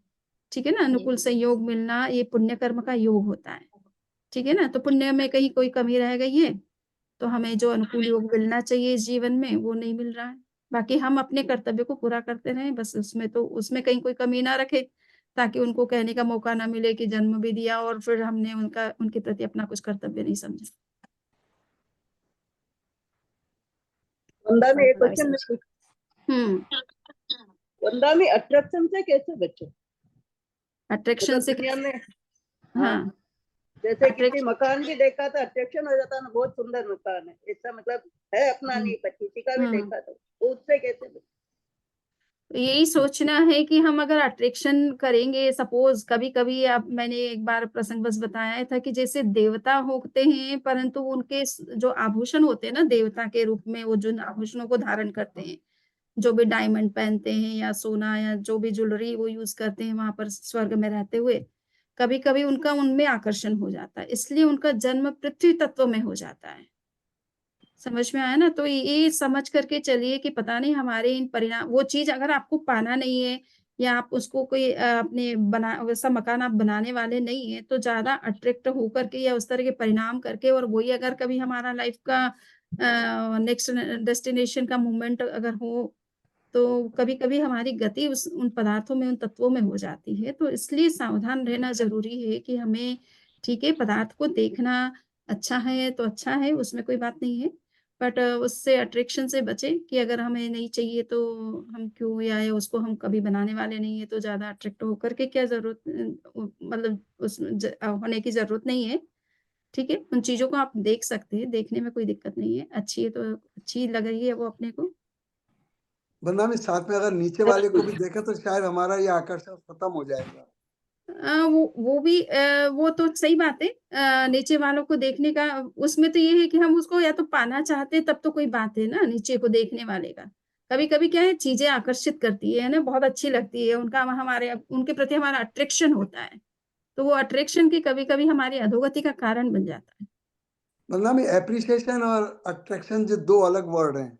ठीक है ना? अनुकूल संयोग मिलना ये पुण्य कर्म का योग होता है। ठीक है ना? तो पुण्य में कहीं कोई कमी रह गई है, तो हमें जो अनुकूल योग मिलना चाहिए इस जीवन में, वो नहीं मिल रहा है। बाकी हम अपने कर्तव्य को पूरा करते रहें, बस उसमें कहीं कोई कमी ना रखें, ताकि उनको कहने का मौका ना मिले कि जन्म भी दिया और फिर हमने उनके प्रति अपना कुछ कर्तव्य नहीं समझा। वंदा में एक हमारी क्वेश्चन में समझ। पूछ, हुँ, वंदा में अट्रैक्शन से कैसे बचे? अट्रैक्शन मतलब से दुनिया कैसे। में, हाँ, हाँ, जैसे किसी अट्रैक्शन। मकान भी देखा तो अट्रैक्शन हो जाता है ना, बहुत सुंदर मकान है, ऐसा मतलब है अपना हुँ, नहीं, पर किसी का भी हुँ। देखा तो उससे कैसे बचे? तो यही सोचना है कि हम अगर अट्रैक्शन करेंगे, सपोज़ कभी-कभी आप मैंने एक बार प्रसंगवश बताया था कि जैसे देवता होते हैं, परंतु उनके जो आभूषण होते हैं ना देवता के रूप में, वो जिन आभूषणों को धारण करते हैं, जो भी डायमंड पहनते हैं या सोना या जो भी ज्वेलरी वो यूज़ करते हैं वहाँ पर स्वर्ग में रहते हुए, कभी-कभी उनका उनमें आकर्षण हो जाता है, इसलिए उनका जन्म पृथ्वी तत्व में हो जाता है। समझ में आया ना? तो ये समझ कर के चलिए कि पता नहीं हमारे इन परिणाम, वो चीज़ अगर आपको पाना नहीं है या आप उसको कोई अपने बना वैसा मकान आप बनाने वाले नहीं हैं, तो ज़्यादा अट्रैक्ट होकर के या उस तरह के परिणाम करके, और वही अगर कभी हमारा लाइफ़ का नेक्स्ट डेस्टिनेशन का मूवमेंट अगर हो, तो कभी-कभी हमारी गति उन पदार्थों में, उन तत्वों में हो जाती है। तो इसलिए सावधान रहना ज़रूरी है कि हमें, ठीक है, पदार्थ को देखना अच्छा है तो अच्छा है, उसमें कोई बात नहीं है। बट उससे अट्रैक्शन से बचें कि अगर हमें नहीं चाहिए तो हम क्यों, या उसको हम कभी बनाने वाले नहीं हैं, तो ज़्यादा अट्रैक्ट होकर के क्या ज़रूरत, मतलब उसमें होने की ज़रूरत नहीं है। ठीक है? उन चीज़ों को आप देख सकते हैं, देखने में कोई दिक्कत नहीं है। अच्छी है तो अच्छी लग रही है वो अपने को। वरना में साथ में अगर नीचे वाले को भी देखें तो शायद हमारा ये आकर्षण खत्म हो जाएगा। वो भी वो तो सही बात है। नीचे वालों को देखने का उसमें तो ये है कि हम उसको या तो पाना चाहते हैं, तब तो कोई बात है ना नीचे को देखने वाले का। कभी-कभी क्या है चीज़ें आकर्षित करती है ना, बहुत अच्छी लगती है, उनका हमारे उनके प्रति हमारा अट्रैक्शन होता है। तो वो अट्रैक्शन की कभी-कभी हमारी अधोगति का कारण बन जाता है। मतलब एप्रिसिएशन और अट्रैक्शन जो 2 अलग वर्ड हैं।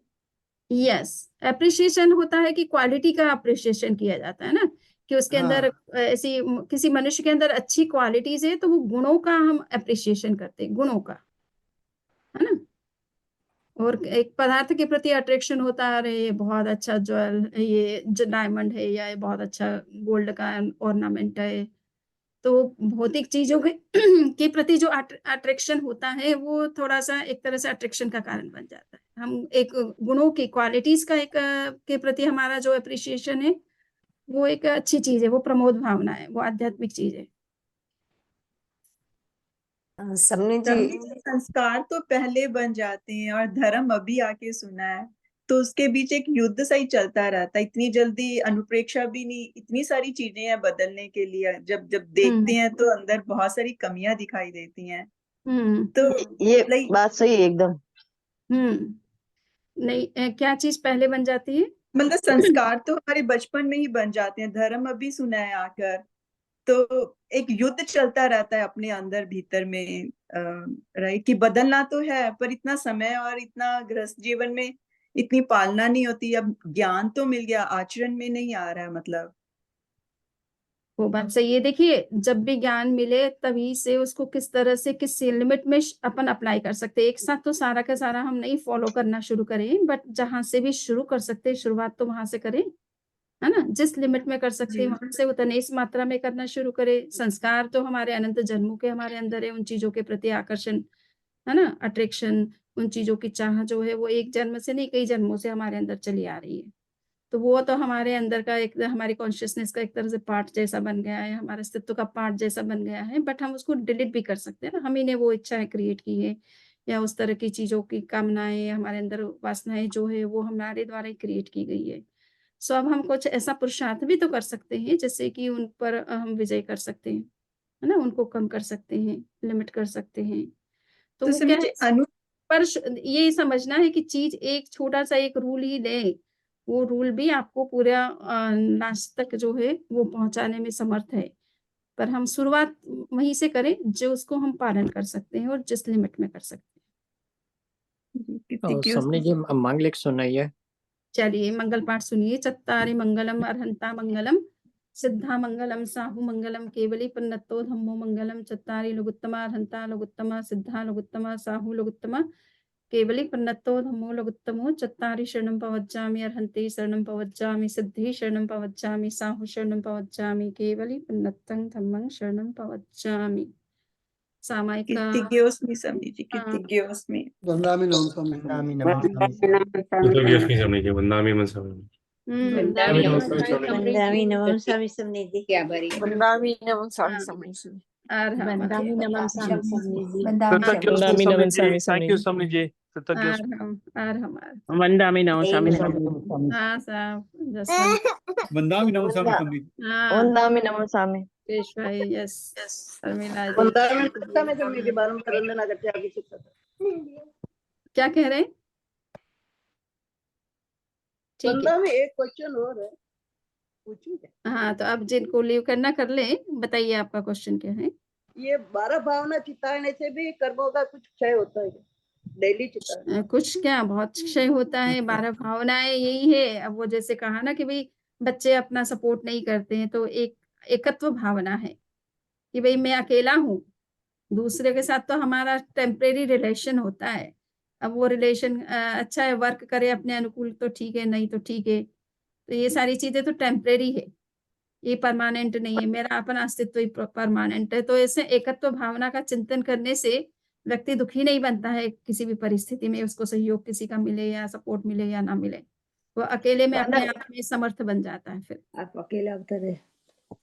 यस, एप्रिसिएशन होता है कि क्वालिटी का एप्रिसिएशन किया जाता है ना, कि उसके अंदर हाँ। ऐसी किसी मनुष्य के अंदर अच्छी क्वालिटीज़ है, तो वो गुणों का हम एप्रिसिएशन करते हैं, गुणों का, है ना? और एक पदार्थ के प्रति अट्रैक्शन होता है, अरे ये बहुत अच्छा ये जो डायमंड है या ये बहुत अच्छा गोल्ड का ऑर्नामेंट है। तो भौतिक चीज़ों के के प्रति जो अट्रैक्शन होता है, वो थोड़ा-सा एक तरह से अट्रैक्शन का कारण बन जाता है। हम एक गुणों की क्वालिटीज़ का एक के प्रति हमारा जो एप्रिसिएशन है, वो एक अच्छी चीज़ है, वो प्रमोद भावना है, वो आध्यात्मिक चीज़ है। सबने जी संस्कार तो पहले बन जाते हैं और धर्म अभी आके सुना है, तो उसके बीच एक युद्ध सा ही चलता रहता है। इतनी जल्दी अनुप्रेक्षा भी नहीं, इतनी सारी चीजें हैं बदलने के लिए। जब जब देखते हैं तो अंदर बहुत सारी कमियां दिखाई देती हैं। हुँ, तो ये लाइक बात सही है एकदम। हुँ। नहीं क्या चीज़ पहले बन जाती है? मतलब संस्कार तो हमारे बचपन में ही बन जाते हैं। धर्म अभी सुना है आकर, तो एक युद्ध चलता रहता है अपने अंदर भीतर में, राइट, कि बदलना तो है पर इतना समय और इतना गृहस्थ जीवन में इतनी पालना नहीं होती। अब ज्ञान तो मिल गया, आचरण में नहीं आ रहा है मतलब। वो बात सही है। देखिए, जब भी ज्ञान मिले तभी से उसको किस तरह से किस लिमिट में अपन अप्लाई कर सकते हैं। एक साथ तो सारा का सारा हम नहीं फॉलो करना शुरू करें, बट जहाँ से भी शुरू कर सकते हैं, शुरुआत तो वहाँ से करें, है ना? जिस लिमिट में कर सकते हैं, जी। वहाँ से उतनी इस मात्रा में करना शुरू करें। संस्कार तो हमारे अनंत जन्मों के हमारे अंदर है, उन चीज़ों के प्रति आकर्षण, है ना? अट्रैक्शन, उन चीज़ों की चाह जो है, वो एक जन्म से नहीं, कई जन्मों से हमारे अंदर चली आ रही है। तो वो तो हमारे अंदर का एक हमारी कॉन्शियसनेस का एक तरह से पार्ट जैसा बन गया है, हमारे अस्तित्व का पार्ट जैसा बन गया है, बट हम उसको डिलीट भी कर सकते हैं ना, हम ही ने वो इच्छाएँ क्रिएट की है या उस तरह की चीज़ों की कामनाएँ हमारे अंदर वासनाएँ जो है वो हमारे द्वारा ही क्रिएट की गई है। सो अब हम कुछ ऐसा पुरुषार्थ भी तो कर सकते हैं जिससे कि उन पर हम विजय कर सकते हैं, है ना? उनको कम कर सकते हैं, लिमिट कर सकते हैं। तो तो वो समझे क्या है पर ये समझना है कि चीज़ एक छोटा-सा एक रूल ही ले, वो रूल भी आपको पूरा लास्ट तक जो है वो पहुँचाने में समर्थ है। पर हम शुरुआत वहीं से करें जो उसको हम पालन कर सकते हैं और जिस लिमिट में कर सकते हैं। कितनी सबने जी मांग लेख सुनाइए। चलिए मंगल पाठ सुनिए। चत्तारि मंगलम अर्हन्ता मंगलम, सिद्धा मंगलम साहु मंगलम केवली पन्नतो धम्मो मंगलम। चत्तारि लघुत्तमा अर्हन्ता लघुत्तमा सिद्धा लघुत्तमा साहु लघुत्तमा केवली पन्नतो धम्मो लघुत्तमो। चत्तारि शरणं पवज्जामि अर्हन्ति शरणं पवज्जामि सिद्धि शरणं पवज्जामि साहु शरणं पवज्जामि केवली पन्नतं धम्मं शरणं पवज्जामि। सामायिक कित्तिग्योस्मि समझी जी, कित्तिग्योस्मि। वंदामि नमः स्वामी। वंदामि नमः वंदामि मनसा वंदामि नमः वंदामि नमः स्वामी समृद्धि। वंदामि नमः स्वामी हाँ। समृद्धि। वंदामि नमः स्वामी समृद्धि। वंदामि नमः स्वामी स्वामी थैंक यू स्वामी जी वंदामि नमः स्वामी हाँ साहब जसवंत वंदामि नमः स्वामी समृद्धि। हाँ वंदामि नमः स्वामी। पेश भाई यस शर्मिला जी वंदना में जब मेरी बारंबार वंदना करते आगे शिक्षा। क्या कह रहे हैं? ठीक है वंदना में एक क्वेश्चन और है, पूछूं क्या? हाँ तो अब जिनको लीव करना कर लें। बताइए आपका क्वेश्चन क्या है? ये 12 भावना चिताने से भी कर्मों का कुछ क्षय होता है क्या? डेली चिताने कुछ क्या बहुत क्षय होता है। 12 भावनाएं यही है। अब वो जैसे कहा ना कि भाई बच्चे अपना सपोर्ट नहीं करते हैं तो एक एकत्व भावना है कि भाई मैं अकेला हूँ, दूसरे के साथ तो हमारा टेम्परेरी रिलेशन होता है। अब वो रिलेशन अच्छा है, वर्क करे अपने अनुकूल तो ठीक है, नहीं तो ठीक है। तो ये सारी चीजें तो टेम्परेरी है, ये परमानेंट नहीं है। मेरा अपना अस्तित्व ही परमानेंट है। तो ऐसे एकत्व भावना का चिंतन करने से व्यक्ति दुखी नहीं बनता है किसी भी परिस्थिति में, उसको सहयोग किसी का मिले या सपोर्ट मिले या ना मिले, वो अकेले में अपने आप में समर्थ बन जाता है। फिर आप अकेला उतर है।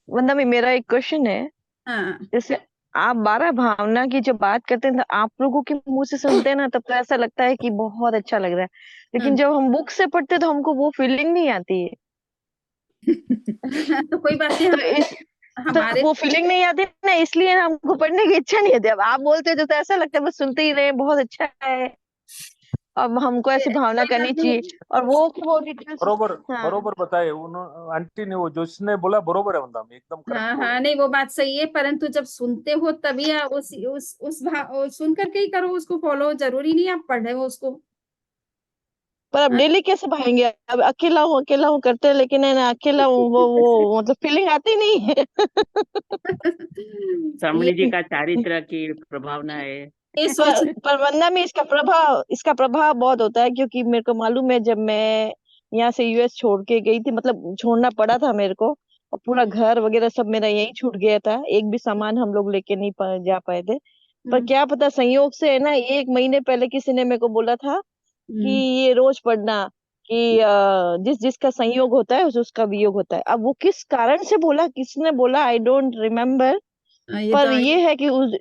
वंदामि मेरा एक क्वेश्चन है, हाँ जैसे आप 12 भावना की जब बात करते हैं तो आप लोगों के मुंह से सुनते हैं ना तब तो ऐसा लगता है कि बहुत अच्छा लग रहा है, लेकिन जब हम बुक से पढ़ते हैं तो हमको वो फीलिंग नहीं आती है। तो कोई बात नहीं, तो हमारे वो फीलिंग नहीं आती ना, इसलिए हमको पढ़ने की इच्छा नहीं होती। अब आप बोलते हो तो ऐसा लगता है बस सुनते ही रहे, बहुत अच्छा है, अब हमको ऐसी भावना कोई करनी बात चाहिए। नहीं। और वो डिटेल्स, बरोबर हाँ बरोबर बताए उन्होंने, आंटी ने वो जिसने बोला बरोबर है, वंदा में एकदम हाँ करेक्ट हाँ, नहीं वो बात सही है, परंतु जब सुनते हो तभी आप सुन करके ही करो उसको फॉलो, जरूरी नहीं आप पढ़े हो उसको। पर अब हाँ। डेली कैसे भाएंगे? अब अकेला हूँ करते हैं, लेकिन है ना, अकेला हूँ वो मतलब फीलिंग आती नहीं है। स्वामी जी ये का चारित्र की प्रभावना है। ये सोच पर वरना में इसका प्रभाव बहुत होता है, क्योंकि मेरे को मालूम है जब मैं यहाँ से यूएस छोड़ के गई थी, मतलब छोड़ना पड़ा था मेरे को, और पूरा घर वगैरह सब मेरा यहीं छूट गया था, एक भी सामान हम लोग लेके नहीं जा पाए थे। पर क्या पता संयोग से है ना, 1 महीने पहले किसी ने मेरे को बोला था कि ये रोज पढ़ना, कि जिस जिसका संयोग होता है उसका वियोग होता है। अब वो किस कारण से बोला, किसने बोला, आई डोंट रिमेम्बर। ये पर तो ये है कि उन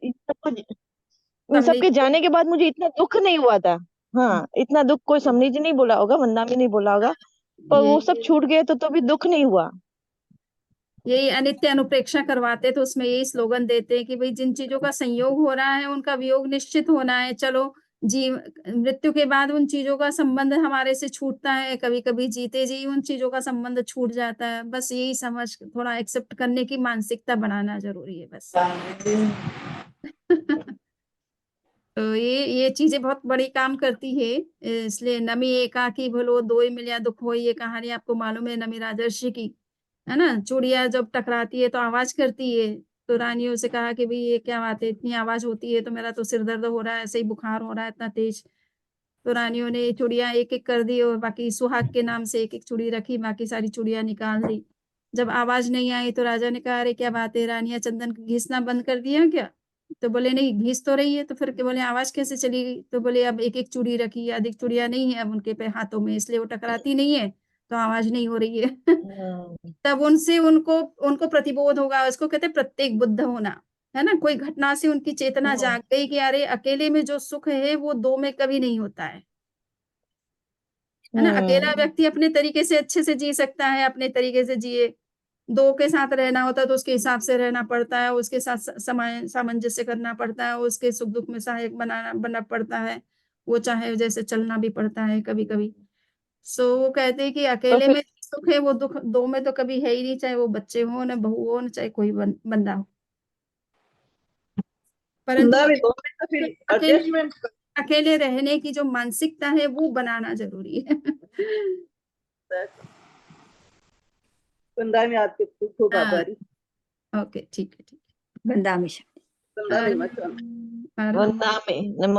समझ सबके जाने के बाद मुझे इतना दुख नहीं हुआ था। हाँ, इतना दुख कोई समझ नहीं बोला होगा, वंदा में नहीं बोला होगा, पर ये वो सब छूट गए तो भी दुख नहीं हुआ। यही अनित्य अनुप्रेक्षा करवाते तो उसमें यही स्लोगन देते हैं कि भाई जिन चीजों का संयोग हो रहा है उनका वियोग निश्चित होना है। चलो जीव मृत्यु के बाद उन चीजों का संबंध हमारे से छूटता है, कभी कभी जीते जी उन चीजों का संबंध छूट जाता है। बस यही समझ थोड़ा एक्सेप्ट करने की मानसिकता बनाना जरूरी है बस। तो ये चीजें बहुत बड़ी काम करती है। इसलिए नमी एकाकी भलो दोई मिलिया दुख हो, ये कहानी आपको मालूम है नमी राजर्षि की, है ना। चूड़िया जब टकराती है तो आवाज करती है, तो रानियों से कहा कि भाई ये क्या बात है, इतनी आवाज होती है, तो मेरा तो सिर दर्द हो रहा है, ऐसे ही बुखार हो रहा है इतना तेज। तो रानियों ने चूड़िया एक एक कर दी और बाकी सुहाग के नाम से एक एक चूड़ी रखी, बाकी सारी चूड़ियां निकाल दी। जब आवाज नहीं आई तो राजा ने कहा अरे क्या बात है, रानियां चंदन घिसना बंद कर दिया क्या? तो बोले नहीं घिस तो रही है। तो फिर बोले आवाज कैसे चली गई? तो बोले अब एक एक चूड़ी रखी है, अधिक चूड़ियां नहीं है अब उनके पे हाथों में, इसलिए वो टकराती नहीं है, तो आवाज नहीं हो रही है। तब उनसे उनको उनको प्रतिबोध होगा, उसको कहते हैं प्रत्येक बुद्ध होना, है ना। कोई घटना से उनकी चेतना जाग गई कि अरे अकेले में जो सुख है वो दो में कभी नहीं होता है ना। अकेला व्यक्ति अपने तरीके से अच्छे से जी सकता है, अपने तरीके से जिए। दो के साथ रहना होता है तो उसके हिसाब से रहना पड़ता है, उसके साथ समय सामंजस्य करना पड़ता है, उसके सुख दुख में सहायक बनना पड़ता है, वो चाहे जैसे चलना भी पड़ता है कभी कभी। सो वो कहते हैं कि और अकेले फिर में सुख है वो दुख दो में तो कभी है ही नहीं, चाहे वो बच्चे हो न बहू हो न चाहे कोई बंदा हो। परंतु वंदा में दो में तो फिर अकेले एडजस्टमेंट अकेले रहने की जो मानसिकता है वो बनाना जरूरी है। वंदा में आपके खूब खूब हाँ, आभारी। ओके ठीक है ठीक बंदा हमेशा वंदा में है। मत वंदा में